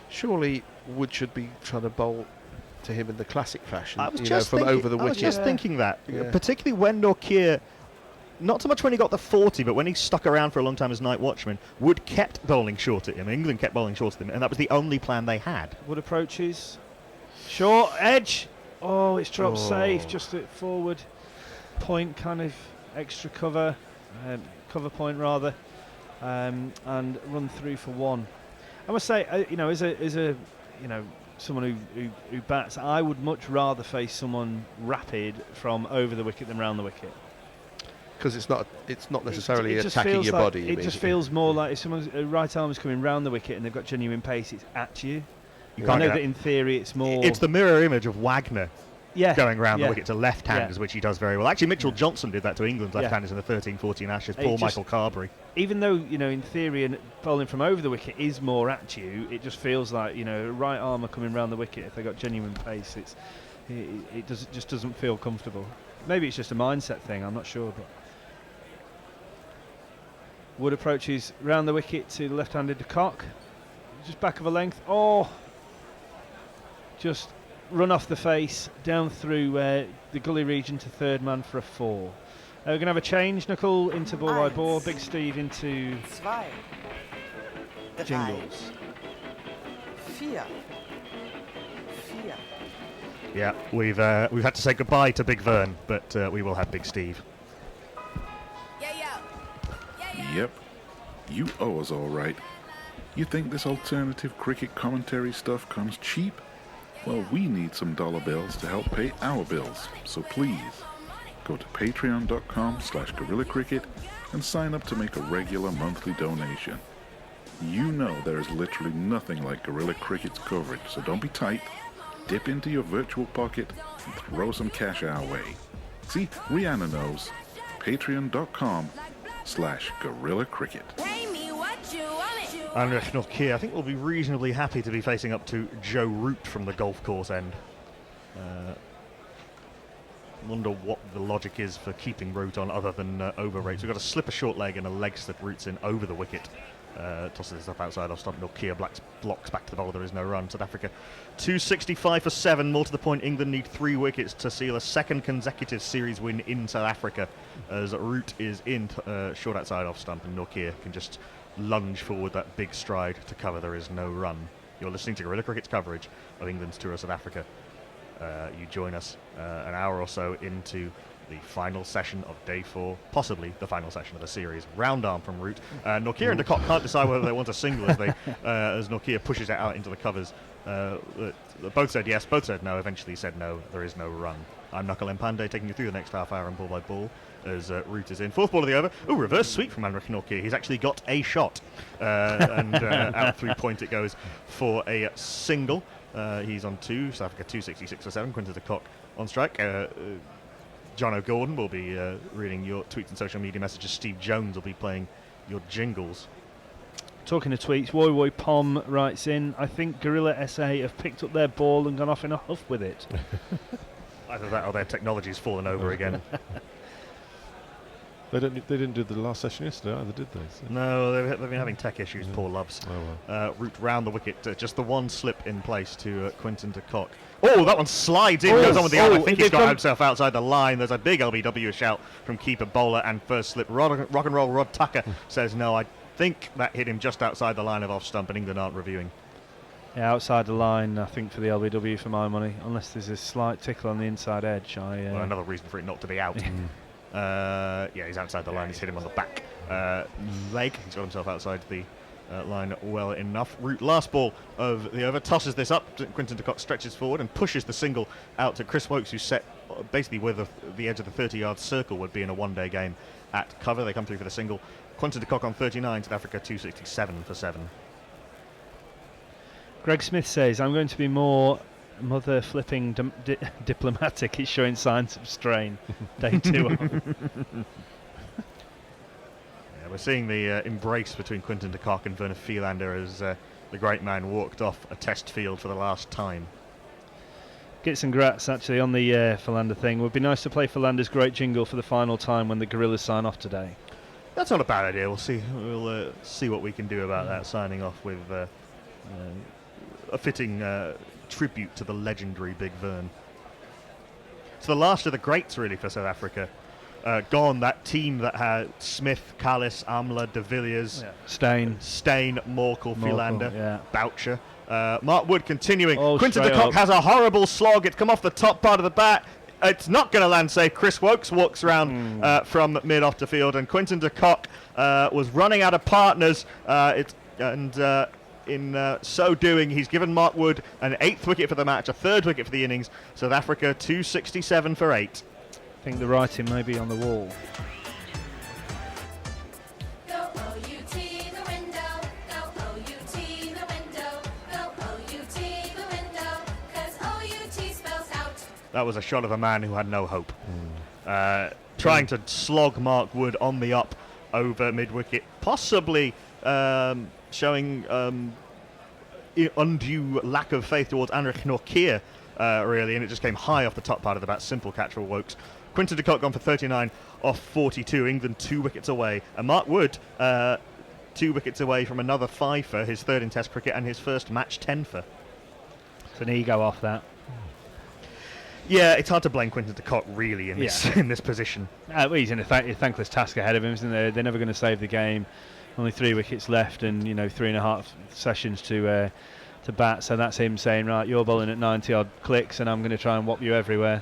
surely Wood should be trying to bowl to him in the classic fashion, I was you just know, from thinking, over the I was wicket. just thinking that, Yeah. particularly when Nortje, not so much when he got the 40, but when he stuck around for a long time as night watchman, Wood kept bowling short at him. England kept bowling short at him, and that was the only plan they had. Wood approaches. Short edge. Oh, it's dropped safe, just at forward point, kind of extra cover, cover point rather, and run through for one. I must say, you know, as a you know, someone who bats, I would much rather face someone rapid from over the wicket than round the wicket. Because it's not necessarily It just attacking feels your like, body. It just feels more like if someone's right arm is coming round the wicket and they've got genuine pace, it's at you. You I can't know get that in theory it's more. It's the mirror image of Wagner going round yeah. the wicket to left-handers, which he does very well. Actually, Mitchell Johnson did that to England's left-handers in the 13-14 Ashes. Paul Michael Carberry. Even though, you know, in theory, and bowling from over the wicket is more at you, it just feels like, you know, right armer coming round the wicket, if they've got genuine pace, it just doesn't feel comfortable. Maybe it's just a mindset thing, I'm not sure. But Wood approaches round the wicket to the left-handed de Kock. Just back of a length. Oh! Just run off the face, down through the gully region to third man for a 4. We're going to have a change, Knuckle into ball by ball, Big Steve into Jingles. 4. Yeah, we've had to say goodbye to Big Vern, but we will have Big Steve. Yep, you owe us all right. You think this alternative cricket commentary stuff comes cheap? Well, we need some dollar bills to help pay our bills, so please go to patreon.com/GorillaCricket and sign up to make a regular monthly donation. You know there is literally nothing like Gorilla Cricket's coverage, so don't be tight. Dip into your virtual pocket and throw some cash our way. See, Rihanna knows. Patreon.com/GorillaCricket. Heinrich Nortje, I think we'll be reasonably happy to be facing up to Joe Root from the golf course end. Wonder what the logic is for keeping Root on other than over rates. We've got a slipper short leg and a leg slip. Root's in over the wicket. Tosses this up outside off stump. Nortje blocks back to the bowl. There is no run. South Africa 265 for 7. More to the point, England need 3 wickets to seal a second consecutive series win in South Africa, as Root is in short outside off stump, and Nortje can just lunge forward that big stride to cover. There is no run. You're listening to Gorilla Cricket's coverage of England's tour of South Africa. You join us an hour or so into the final session of day 4, possibly the final session of the series. Round arm from Root. Nortje and de Kock can't decide whether they want a single as Nortje pushes it out into the covers. Both said yes, both said no. Eventually said no. There is no run. I'm Knuckle Mpande, taking you through the next half hour and ball by ball as Root is in. 4th ball of the over. Ooh, reverse sweep from Heinrich Nortje. He's actually got a shot. And out 3 point it goes for a single. He's on 2. South Africa 266 for 7. Quinton de Kock on strike. John O'Gordon will be reading your tweets and social media messages. Steve Jones will be playing your jingles. Talking of tweets, Woy Woy Pom writes in, I think Gorilla SA have picked up their ball and gone off in a huff with it. Either that or their technology's fallen over again. They didn't do the last session yesterday either, did they? So. No, they've been having tech issues, poor loves. Oh, well. Root round the wicket, just the one slip in place to Quinton de Kock. Oh, that one slides in, goes on with the arm. I think he's got himself outside the line. There's a big LBW shout from keeper, bowler, and first slip. Rock and roll Rod Tucker says no. I think that hit him just outside the line of off stump, and England aren't reviewing. Yeah, outside the line, I think, for the LBW for my money, unless there's a slight tickle on the inside edge. Well, another reason for it not to be out. Yeah, he's outside the line. He's hit him on the back leg. He's got himself outside the line well enough. Root, last ball of the over, tosses this up. Quinton de Kock stretches forward and pushes the single out to Chris Wokes, who's set basically where the edge of the 30-yard circle would be in a one-day game at cover. They come through for the single. Quinton de Kock on 39, South Africa 267 for 7. Greg Smith says, I'm going to be more mother flipping diplomatic. He's showing signs of strain. Day 2 on. We're seeing the embrace between Quinton de Kock and Vernon Philander as the great man walked off a test field for the last time. Get some grats actually on the Philander thing. Would be nice to play Philander's great jingle for the final time when the Gorillas sign off today. That's not a bad idea. We'll see. We'll see what we can do about that. Signing off with a fitting tribute to the legendary Big Vern. It's the last of the greats, really, for South Africa. Gone, that team that had Smith, Callis, Amla, De Villiers, Steyn, Morkel, Philander, yeah. Boucher. Mark Wood continuing. Quinton de straight Kock up. has a horrible slog. It's come off the top part of the bat. It's not going to land safe. Chris Wokes walks around from mid off the field, and Quinton de Kock was running out of partners. In so doing, he's given Mark Wood an 8th wicket for the match, a 3rd wicket for the innings. South Africa 267 for 8. I think the writing may be on the wall. That was a shot of a man who had no hope. Trying to slog Mark Wood on the up over mid-wicket, possibly showing undue lack of faith towards Anrich Nortje, really, and it just came high off the top part of the bat. Simple catch for Wokes. Quinton de Kock gone for 39 off 42. England 2 wickets away. And Mark Wood 2 wickets away from another 5 for his 3rd in Test cricket and his first match 10 for. It's an ego off that. Yeah, it's hard to blame Quinton de Kock really in this in this position. Well, he's in a thankless task ahead of him, isn't there? They're never going to save the game. Only 3 wickets left, and 3.5 sessions to bat. So that's him saying, right, you're bowling at 90 odd clicks, and I'm going to try and whop you everywhere,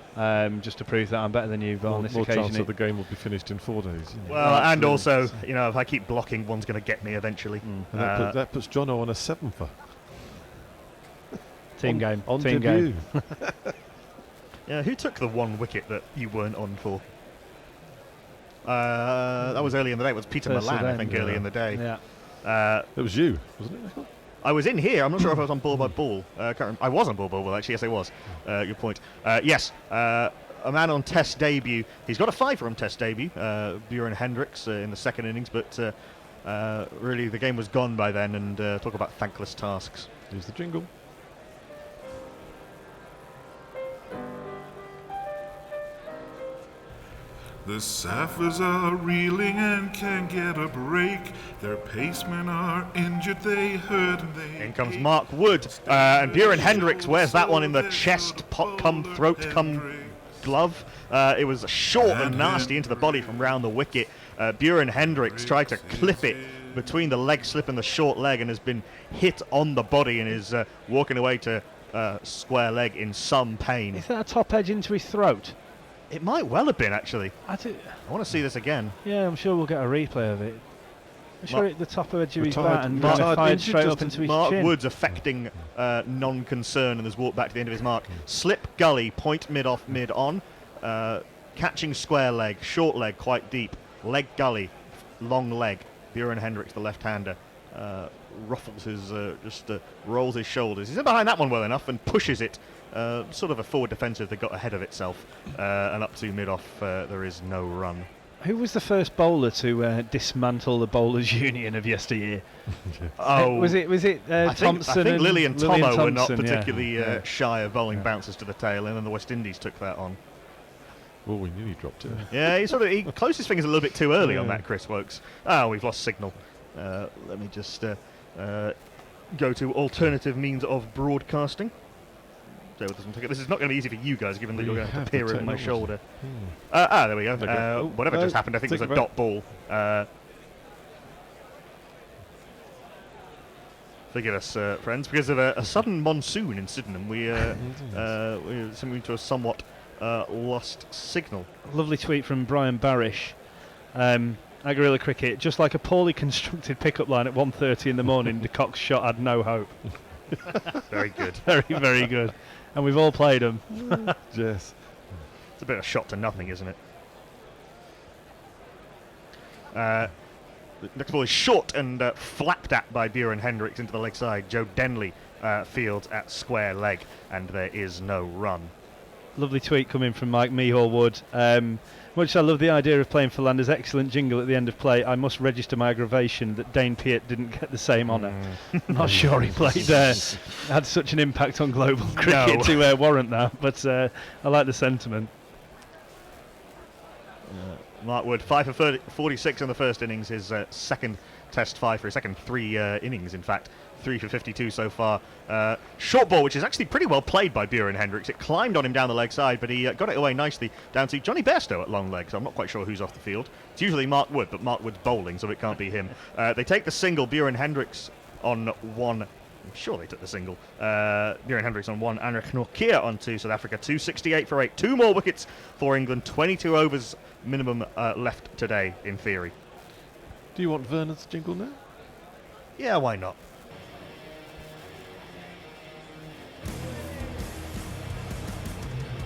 just to prove that I'm better than you. But on this more occasion, chance that the game will be finished in 4 days. Well, and also, if I keep blocking, one's going to get me eventually. And that puts Jono on a 7-for. Team game. On Team debut. game. Yeah, who took the 1 wicket that you weren't on for? That was early in the day. It was Peter Milan, I think, early in the day. Yeah. It was you, wasn't it? I was in here. I'm not sure if I was on ball by ball. I was on ball by ball, actually. Yes, I was. Good point. Yes, a man on Test debut. He's got a 5 on Test debut. Buren Hendricks in the 2nd innings, but really the game was gone by then. And talk about thankless tasks. Here's the jingle. The Saffers are reeling and can't get a break. Their pacemen are injured, they hurt and they... In comes Mark Wood, and Buren Hendricks wears that one in the chest, throat, glove. It was short and nasty into the body from round the wicket. Buren Hendricks tried to clip it between the leg slip and the short leg and has been hit on the body and is walking away to square leg in some pain. Is that a top edge into his throat? It might well have been, actually. I want to see this again. Yeah, I'm sure we'll get a replay of it. I'm sure it the top edge of his Retired- bat and retired fired injured straight just up into his Mark chin. Wood's affecting non-concern and has walked back to the end of his mark. Slip gully, point mid off, mid on. Catching square leg, short leg, quite deep. Leg gully, long leg. Buren Hendricks, the left-hander, ruffles his, rolls his shoulders. He's in behind that one well enough and pushes it. Sort of a forward defensive that got ahead of itself. And up to mid-off, there is no run. Who was the first bowler to dismantle the bowlers' union of yesteryear? Was it Thompson? I think Lilly and Tomo were not Thompson, particularly shy of bowling bounces to the tail, and then the West Indies took that on. Oh, we nearly dropped it. Yeah, he closed his fingers a little bit too early on that, Chris Wokes. We've lost signal. Let me just go to alternative means of broadcasting. This is not going to be easy for you guys, given that you're going to have to peer over my shoulder. There we go. Whatever just happened, I think it was a dot ball. Forgive us, friends, because of a sudden monsoon in Sydenham, we're coming to a somewhat lost signal. Lovely tweet from Brian Barish. At Gorilla Cricket, just like a poorly constructed pickup line at 1:30 in the morning, de Kock's shot had no hope. Very good. Very, very good. And we've all played them. Yes. It's a bit of a shot to nothing, isn't it? The next ball is short and flapped at by Buren Hendricks into the leg side. Joe Denley fields at square leg, and there is no run. Lovely tweet coming from Mike Mehorwood. Much as I love the idea of playing Philander's excellent jingle at the end of play, I must register my aggravation that Dane Piatt didn't get the same honour. Not sure he played had such an impact on global cricket to warrant that, but I like the sentiment. Mark Wood, 5 for 46 in the first innings, his second Test 5 for his second 3 innings, in fact. 3 for 52 so far. Short ball, which is actually pretty well played by Buren Hendricks. It climbed on him down the leg side, but he got it away nicely down to Johnny Bairstow at long leg, so I'm not quite sure who's off the field. It's usually Mark Wood, but Mark Wood's bowling, so it can't be him. They take the single, Buren Hendricks on 1. I'm sure they took the single. Buren Hendricks on 1, Anrich Nortje on 2, South Africa 268 for 8. 2 more wickets for England, 22 overs minimum left today, in theory. Do you want Vernon's jingle now? Yeah, why not?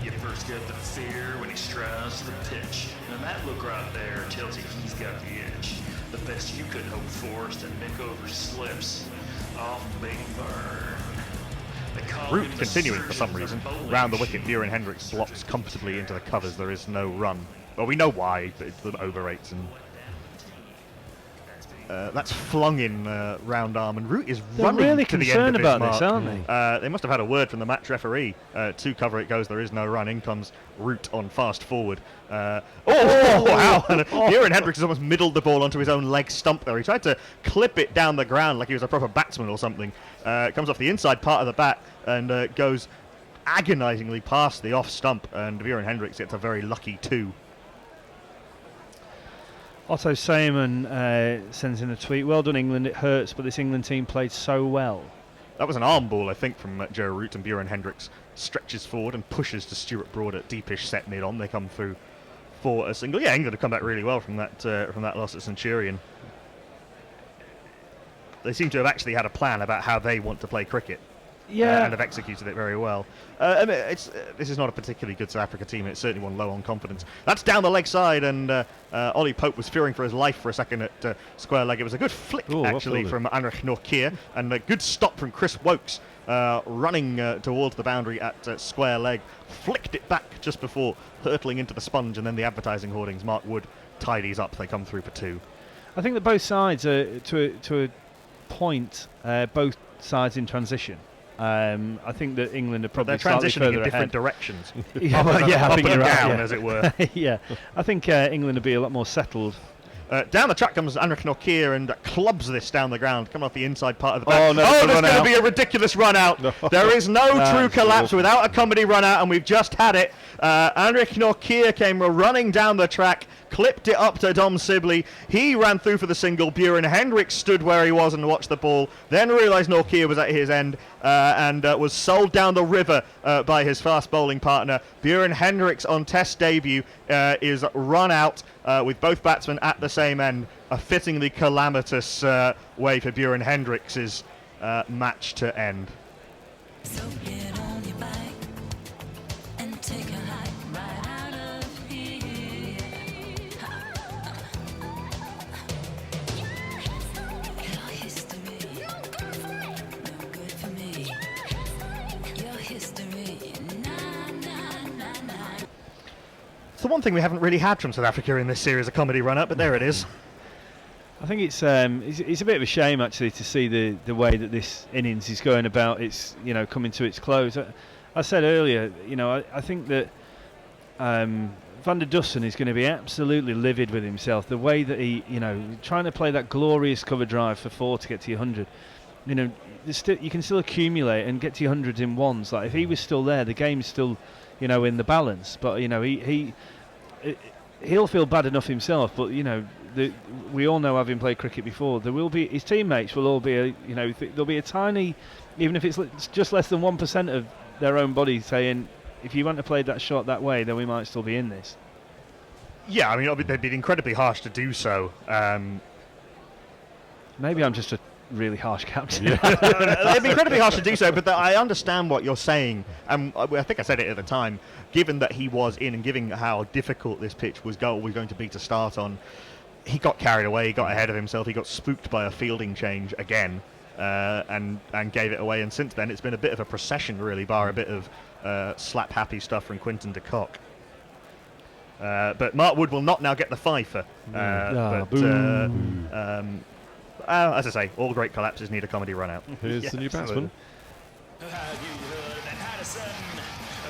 You first get the fear when he strides to the pitch. And that look right there tells you he's got the edge. The best you could hope for is to nick over slips off Big Burn. Root continuing for some reason. Round the wicket, Buren Hendricks blocks comfortably into the covers. There is no run. Well, we know why, but it's the over rates and... that's flung in round arm, and Root is running really to the end of about this, this, aren't they? They must have had a word from the match referee. To cover it goes, there is no run. In comes Root on fast forward. Wow! Buren Hendricks has almost middled the ball onto his own leg stump there. He tried to clip it down the ground like he was a proper batsman or something. It comes off the inside part of the bat and goes agonisingly past the off stump, and Buren Hendricks gets a very lucky 2. Otto Seaman sends in a tweet. Well done, England. It hurts, but this England team played so well. That was an arm ball, I think, from Joe Root, and Buren Hendricks stretches forward and pushes to Stuart Broad at deepish set mid-on. They come through for a single. Yeah, England have come back really well from that loss at Centurion. They seem to have actually had a plan about how they want to play cricket. Yeah. And have executed it very well. I mean, this is not a particularly good South Africa team. It's certainly one low on confidence. That's down the leg side, and Ollie Pope was fearing for his life for a second at square leg. It was a good flick, actually, from Anrich Nortje, and a good stop from Chris Wokes, running towards the boundary at square leg. Flicked it back just before hurtling into the sponge, and then the advertising hoardings. Mark Wood tidies up. They come through for 2. I think that both sides are, to a point, both sides in transition. I think that England are probably slightly further transitioning in different ahead. directions. Yeah, well, yeah, I think you're right, down, yeah. as it were. Yeah, I think England will be a lot more settled. Down the track comes Anrich Nortje and clubs this down the ground, coming off the inside part of the bat. Oh, no, there's going to be a ridiculous run out. No. There is no true collapse without a comedy run out, and we've just had it. Anrich Nortje came running down the track, clipped it up to Dom Sibley. He ran through for the single. Buren Hendricks stood where he was and watched the ball, then realised Nortje was at his end and was sold down the river by his fast bowling partner. Buren Hendricks on Test debut is run out with both batsmen at the same end. A fittingly calamitous way for Buren Hendricks' match to end. So get on your bike and take a hike right out of here. Your history, no good for me. Your history, nah. It's the one thing we haven't really had from South Africa in this series, a comedy run-up, but there it is. I think it's a bit of a shame actually to see the way that this innings is going about. It's coming to its close. I said earlier, I think that Van der Dussen is going to be absolutely livid with himself. The way that he, trying to play that glorious cover drive for 4 to get to your 100. You can still accumulate and get to your 100s in ones. Like if he was still there, the game's still, in the balance. But he'll feel bad enough himself. But we all know, having played cricket before, there will be his teammates will all be there'll be a tiny, even if it's just less than 1% of their own body saying, if you wouldn't have played that shot that way, then we might still be in this. Yeah, I mean, they'd be incredibly harsh to do so. Maybe I'm just a really harsh captain. Yeah. It'd be incredibly harsh to do so, but I understand what you're saying. I think I said it at the time. Given that he was in, and given how difficult this pitch was going to be to start on, he got carried away. He got ahead of himself. He got spooked by a fielding change again, and gave it away. And since then, it's been a bit of a procession, really, bar a bit of slap happy stuff from Quinton de Kock. But Mark Wood will not now get the fifer. As I say, all great collapses need a comedy run out. Here's the new batsman. Have you heard of Patterson?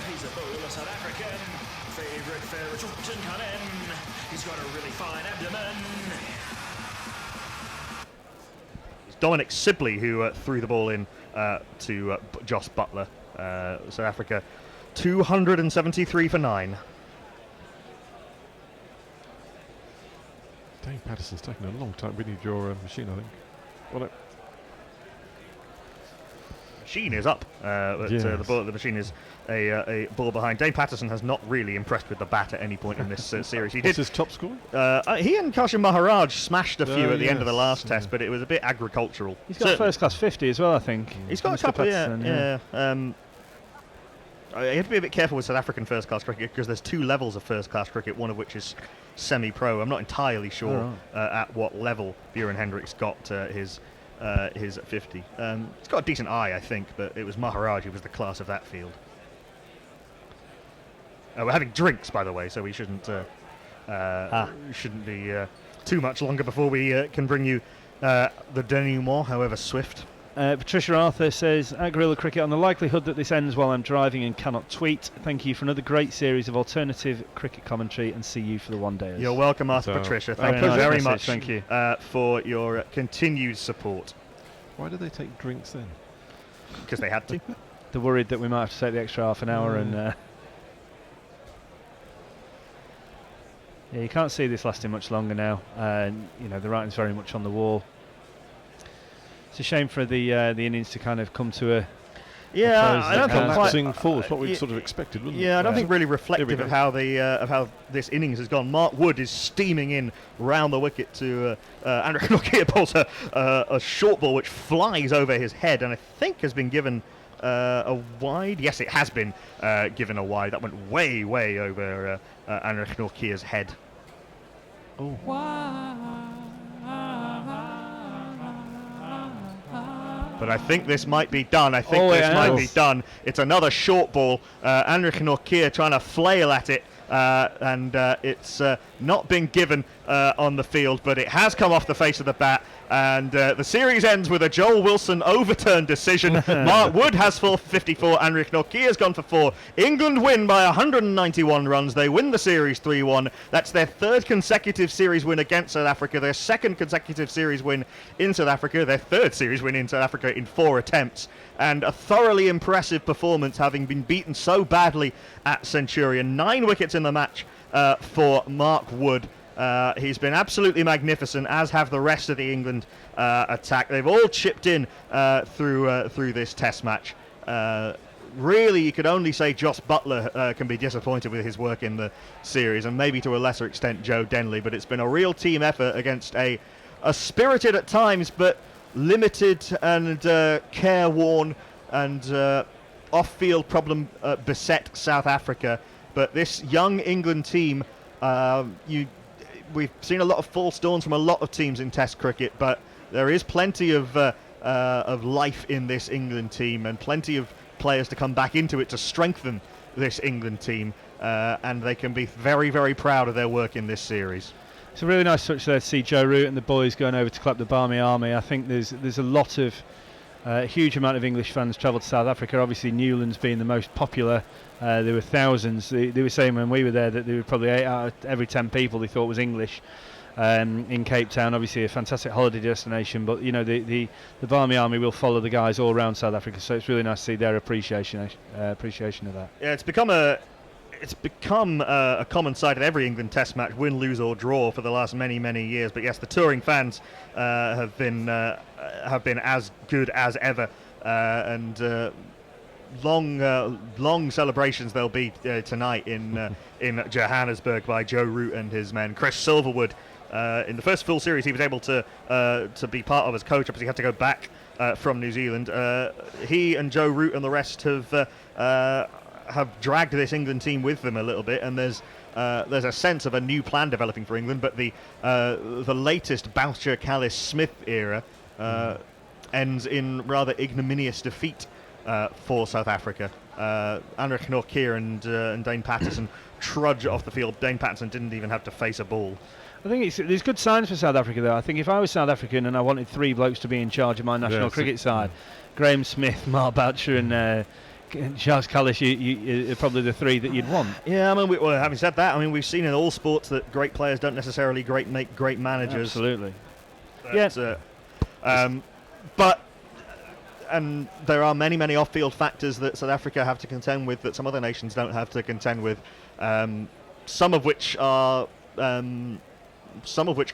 He's a bowler, South African. Favourite ferret can come in. He's got a really fine abdomen. It's Dominic Sibley who threw the ball in to Joss Butler. South Africa 273 for 9. Dave Patterson's taken a long time. We need your machine, I think. Well, no. Machine is up. The machine is a ball behind. Dave Patterson has not really impressed with the bat at any point in this series. What's his top score? He and Kashim Maharaj smashed a few at the end of the last test, but it was a bit agricultural. He's got a first-class 50 as well, I think. He's got a couple, yeah. You have to be a bit careful with South African first-class cricket because there's 2 levels of first-class cricket, one of which is semi-pro. I'm not entirely sure at what level Buren Hendricks got his 50. He's got a decent eye, I think, but it was Maharaj who was the class of that field. We're having drinks, by the way, so we shouldn't be too much longer before we can bring you the denouement, however swift. Patricia Arthur says, at Guerrilla Cricket, on the likelihood that this ends while I'm driving and cannot tweet, thank you for another great series of alternative cricket commentary and see you for the one-dayers. You're welcome, Arthur Patricia. Thank you very much. Thank you. For your continued support. Why did they take drinks then? Because they had to. They're worried that we might have to take the extra half an hour and... yeah, you can't see this lasting much longer now. The writing's very much on the wall. It's a shame for the innings to kind of come to a I don't think collapsing force, what we'd sort of expected, wasn't it? Yeah, I don't think really reflective of how this innings has gone. Mark Wood is steaming in round the wicket to Andrew Nokia pulls a short ball which flies over his head and I think has been given a wide. Yes, it has been given a wide. That went way over Andrew Nokia's head. Oh. But I think this might be done. Might be done. It's another short ball. Andrew Nokia trying to flail at it, and it's not been given on the field, but it has come off the face of the bat. And the series ends with a Joel Wilson overturned decision. Mark Wood has 4 for 54. Andrew Nokia's gone for 4. England win by 191 runs. They win the series 3-1. That's their 3rd consecutive series win against South Africa. Their 2nd consecutive series win in South Africa. Their 3rd series win in South Africa in 4 attempts. And a thoroughly impressive performance, having been beaten so badly at Centurion. 9 wickets in the match for Mark Wood. He's been absolutely magnificent, as have the rest of the England attack. They've all chipped in through this Test match. Really, you could only say Joss Butler can be disappointed with his work in the series, and maybe to a lesser extent Joe Denley. But it's been a real team effort against a spirited at times, but limited and careworn and off-field problem beset South Africa. But this young England team, we've seen a lot of false dawns from a lot of teams in Test cricket, but there is plenty of life in this England team and plenty of players to come back into it to strengthen this England team, and they can be very, very proud of their work in this series. It's a really nice touch there to see Joe Root and the boys going over to clap the Barmy Army. I think there's a lot of a huge amount of English fans travelled to South Africa. Obviously Newlands being the most popular. There were thousands. They were saying when we were there that there were probably 8 out of every 10 people they thought was English in Cape Town. Obviously a fantastic holiday destination, but the Barmy Army will follow the guys all around South Africa, so it's really nice to see their appreciation of that. Yeah, it's become a common sight at every England Test match, win, lose or draw, for the last many years. But yes, the touring fans have been as good as ever, and long celebrations there'll be tonight in Johannesburg by Joe Root and his men. Chris Silverwood, in the first full series he was able to be part of as coach. Obviously he had to go back from New Zealand. He and Joe Root and the rest have dragged this England team with them a little bit, and there's a sense of a new plan developing for England. But the latest Boucher, Callis, Smith era ends in rather ignominious defeat for South Africa. Anrich Nortje and Dane Patterson trudge off the field. Dane Patterson didn't even have to face a ball. I think there's good signs for South Africa, though. I think if I was South African and I wanted 3 blokes to be in charge of my national cricket side, Graham Smith, Mark Boucher and Charles Cullish, you are probably the 3 that you'd want. Yeah, I mean, having said that, I mean, we've seen in all sports that great players don't necessarily make great managers. Absolutely. And there are many off-field factors that South Africa have to contend with that some other nations don't have to contend with. Some of which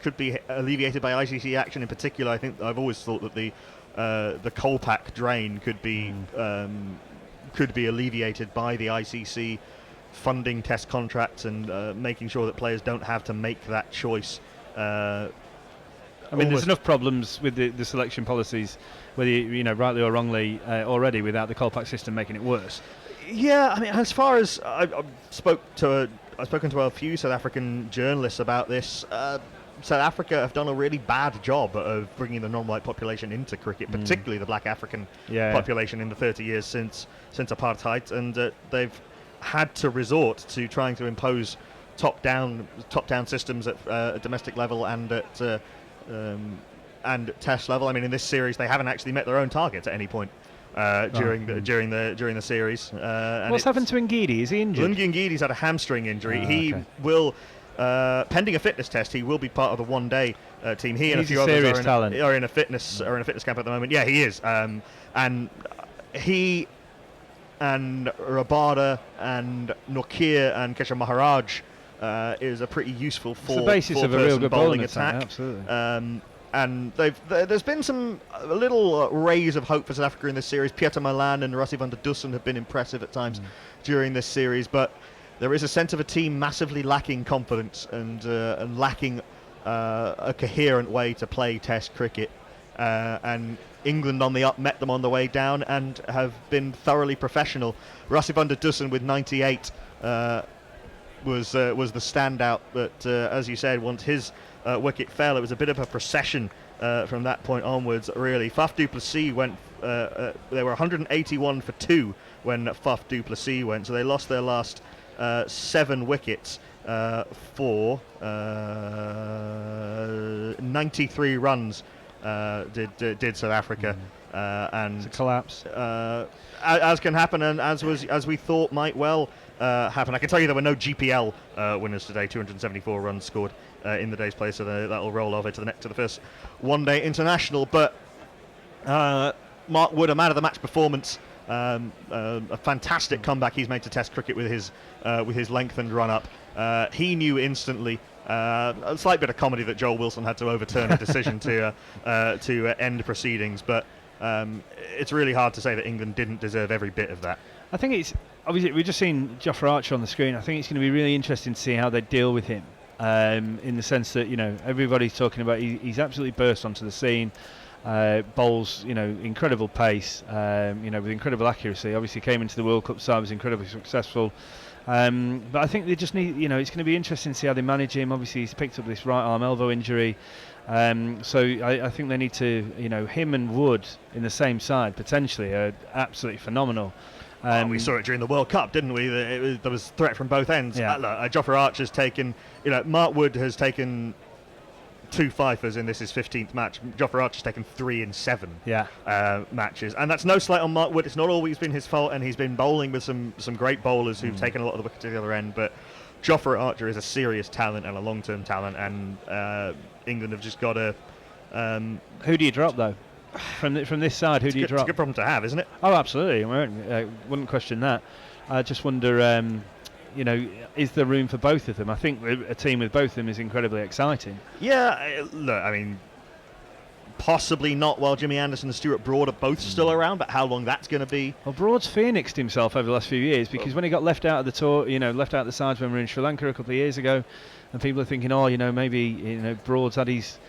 could be alleviated by ICC action. In particular, I think I've always thought that the Kolpak drain could be alleviated by the ICC funding test contracts and making sure that players don't have to make that choice. I mean, there's enough problems with the selection policies, whether you know rightly or wrongly, already without the Kolpak system making it worse. Yeah, I mean, as far as I've spoken to a few South African journalists about this. South Africa have done a really bad job of bringing the non-white population into cricket, particularly the black African population in the 30 years since apartheid, and they've had to resort to trying to impose top-down systems at domestic level and at test level. I mean, in this series, they haven't actually met their own targets at any point during the series. What's happened to Ngidi? Is he injured? Lungi Ngidi's had a hamstring injury. He will, pending a fitness test, he will be part of the one-day team. He and a few others are in a fitness camp at the moment. Yeah, he is. And he and Rabada and Nortje and Keshav Maharaj is a pretty useful four-person bowling attack. Absolutely. And there's been a little rays of hope for South Africa in this series. Pieter Malan and Rassie van der Dussen have been impressive at times during this series, but there is a sense of a team massively lacking confidence and lacking a coherent way to play Test cricket. And England on the up met them on the way down and have been thoroughly professional. Rassie van der Dussen with 98 was the standout, but as you said, once his wicket fell, it was a bit of a procession from that point onwards, really. Faf du Plessis went, they were 181 for 2 when Faf du Plessis went, so they lost their last 7 wickets for 93 runs did South Africa. And it's a collapse. As can happen, and as we thought might well happen. I can tell you there were no GPL winners today. 274 runs scored in the day's play, so that'll roll over to the first one-day international. But Mark Wood, a man of the match performance, a fantastic comeback he's made to Test cricket with his lengthened run-up. He knew instantly. A slight bit of comedy that Joel Wilson had to overturn a decision to end proceedings, but it's really hard to say that England didn't deserve every bit of that. I think it's obviously we've just seen Jofra Archer on the screen. I think it's going to be really interesting to see how they deal with him, in the sense that everybody's talking about he's absolutely burst onto the scene, bowls incredible pace, with incredible accuracy. Obviously came into the World Cup side, was incredibly successful. But I think they just need, it's going to be interesting to see how they manage him. Obviously, he's picked up this right arm elbow injury. So I think they need to, him and Wood in the same side potentially are absolutely phenomenal. We saw it during the World Cup, didn't we? There was threat from both ends. Yeah. Jofra Archer's taken, Mark Wood has taken 2 fifers in his 15th match. Jofra Archer's taken 3 in 7 matches, and that's no slight on Mark Wood. It's not always been his fault, and he's been bowling with some great bowlers who've taken a lot of the wickets to the other end. But Jofra Archer is a serious talent and a long-term talent, and England have just got to. Who do you drop though? From this side, who do you drop? It's a good problem to have, isn't it? Oh, absolutely. I wouldn't question that. I just wonder, is there room for both of them? I think a team with both of them is incredibly exciting. Yeah, look, I mean, possibly not while Jimmy Anderson and Stuart Broad are both still around, but how long that's going to be. Well, Broad's phoenixed himself over the last few years because when he got left out of the tour, left out of the sides when we were in Sri Lanka a couple of years ago, and people are thinking, maybe Broad's had his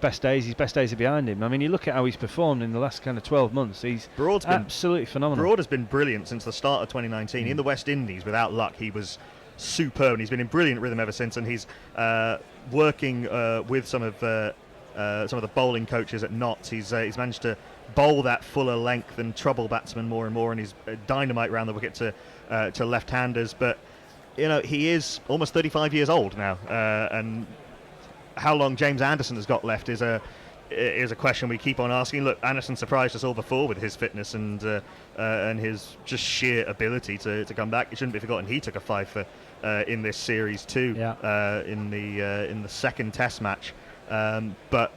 best days. His best days are behind him. I mean, you look at how he's performed in the last kind of 12 months. Broad's absolutely phenomenal. Broad has been brilliant since the start of 2019 in the West Indies. Without luck, he was superb, and he's been in brilliant rhythm ever since. And he's working with some of the bowling coaches at Notts. He's managed to bowl that fuller length and trouble batsmen more and more, and he's dynamite round the wicket to left-handers. But he is almost 35 years old now, and how long James Anderson has got left is a question we keep on asking. Look, Anderson surprised us all before with his fitness and his just sheer ability to come back. It shouldn't be forgotten he took a 5 for in this series too, in the second Test match. But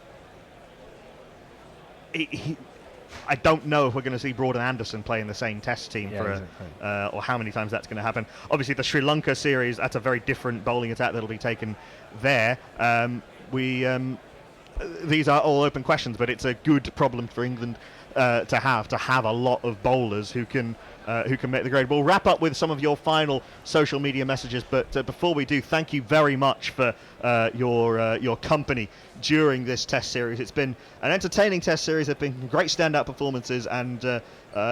I don't know if we're going to see Broad and Anderson play in the same Test team or how many times that's going to happen. Obviously, the Sri Lanka series, that's a very different bowling attack that'll be taken there. These are all open questions, but it's a good problem for England to have a lot of bowlers who can make the grade. We'll wrap up with some of your final social media messages, but before we do, thank you very much for your company during this Test series. It's been an entertaining Test series. There have been great standout performances, and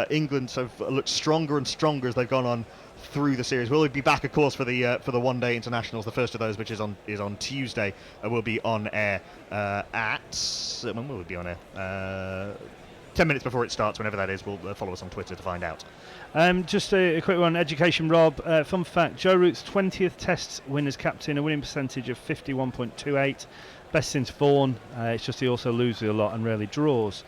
England have looked stronger and stronger as they've gone on through the series. We'll be back, of course, for the one-day internationals. The first of those, which is on Tuesday, will be on air when will it be on air? 10 minutes before it starts, whenever that is. We'll follow us on Twitter to find out. Just a quick one, Education Rob. Fun fact, Joe Root's 20th Test win as captain, a winning percentage of 51.28, best since Vaughan. It's just he also loses a lot and rarely draws.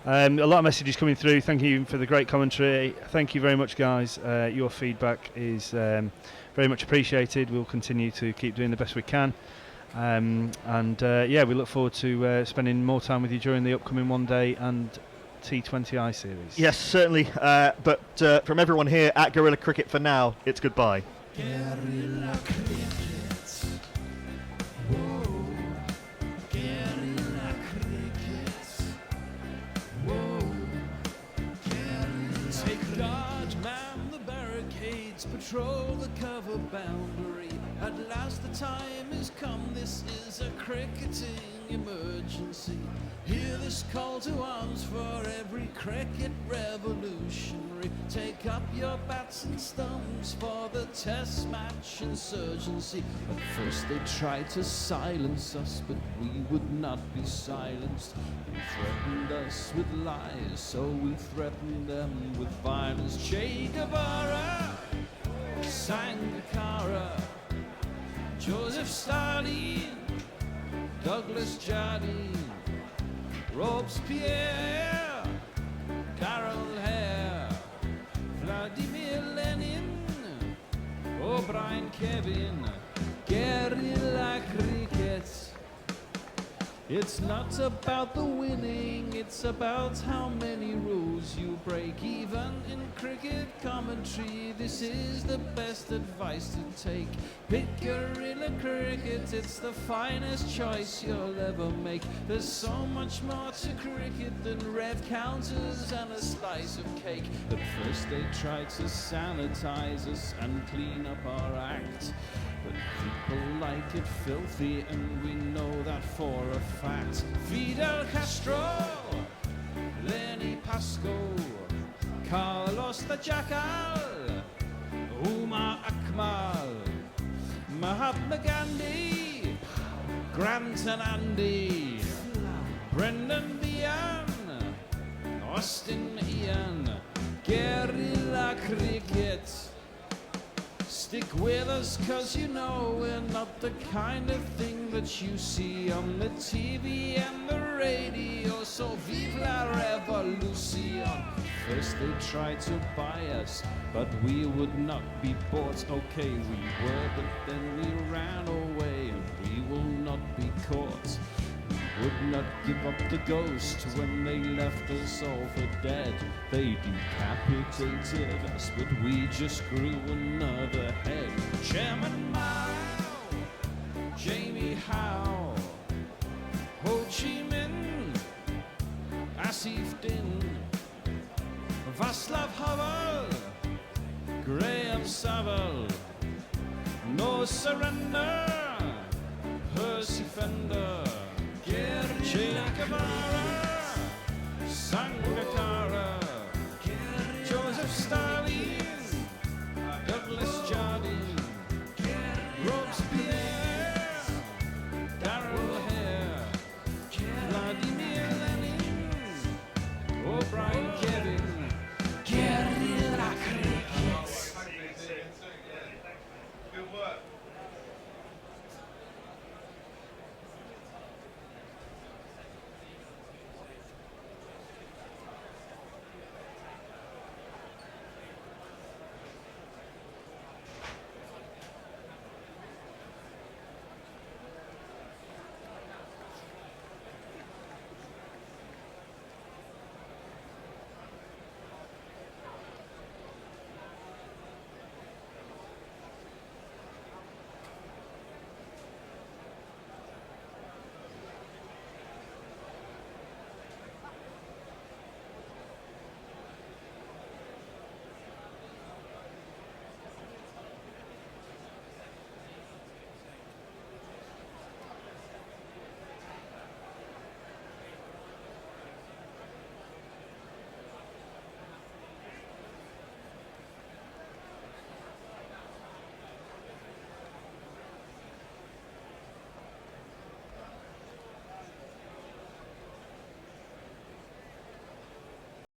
A lot of messages coming through. Thank you for the great commentary. Thank you very much, guys. Your feedback is very much appreciated. We'll continue to keep doing the best we can. We look forward to spending more time with you during the upcoming one-day and T20I series. Yes, certainly. But from everyone here at Guerrilla Cricket for now, it's goodbye. Guerrilla Cricket. Whoa. Guerrilla Cricket. Whoa. Guerrilla. Take guard, man the barricades, patrol the cover boundary. At last the time has come, this is a cricketing emergency. Hear this call to arms for every cricket revolutionary. Take up your bats and stumps for the Test match insurgency. At first they tried to silence us, but we would not be silenced. They threatened us with lies, so we threatened them with violence. Che Guevara, Sangakkara, Joseph Stalin, Douglas Jardine, Robespierre, Carol Hare, Vladimir Lenin, O'Brien Kevin, Guerrilla Cricket. It's not about the winning, it's about how many rules you break. Even in cricket commentary, this is the best advice to take. Pick Guerrilla Cricket, it's the finest choice you'll ever make. There's so much more to cricket than red counters and a slice of cake. At first they tried to sanitize us and clean up our act, but people like it filthy, and we know that for a fact. Fidel Castro, Lenny Pasco, Carlos the Jackal, Umar Akmal, Mahatma Gandhi, Grant and Andy, Brendan Behan, Austin Ian, Guerrilla Cricket. Stick with us, cause you know we're not the kind of thing that you see on the TV and the radio. So vive la revolution. First they tried to buy us, but we would not be bought. Okay, we were, but then we ran away, and we will not be caught. We would not give up the ghost when they left us all for dead. They decapitated us, but we just grew another head. Chairman Mao, Jamie Howe, Ho Chi Minh, Asif Din, Václav Havel, Graham Saville, No Surrender, Percy Fender, Che Guevara, Sang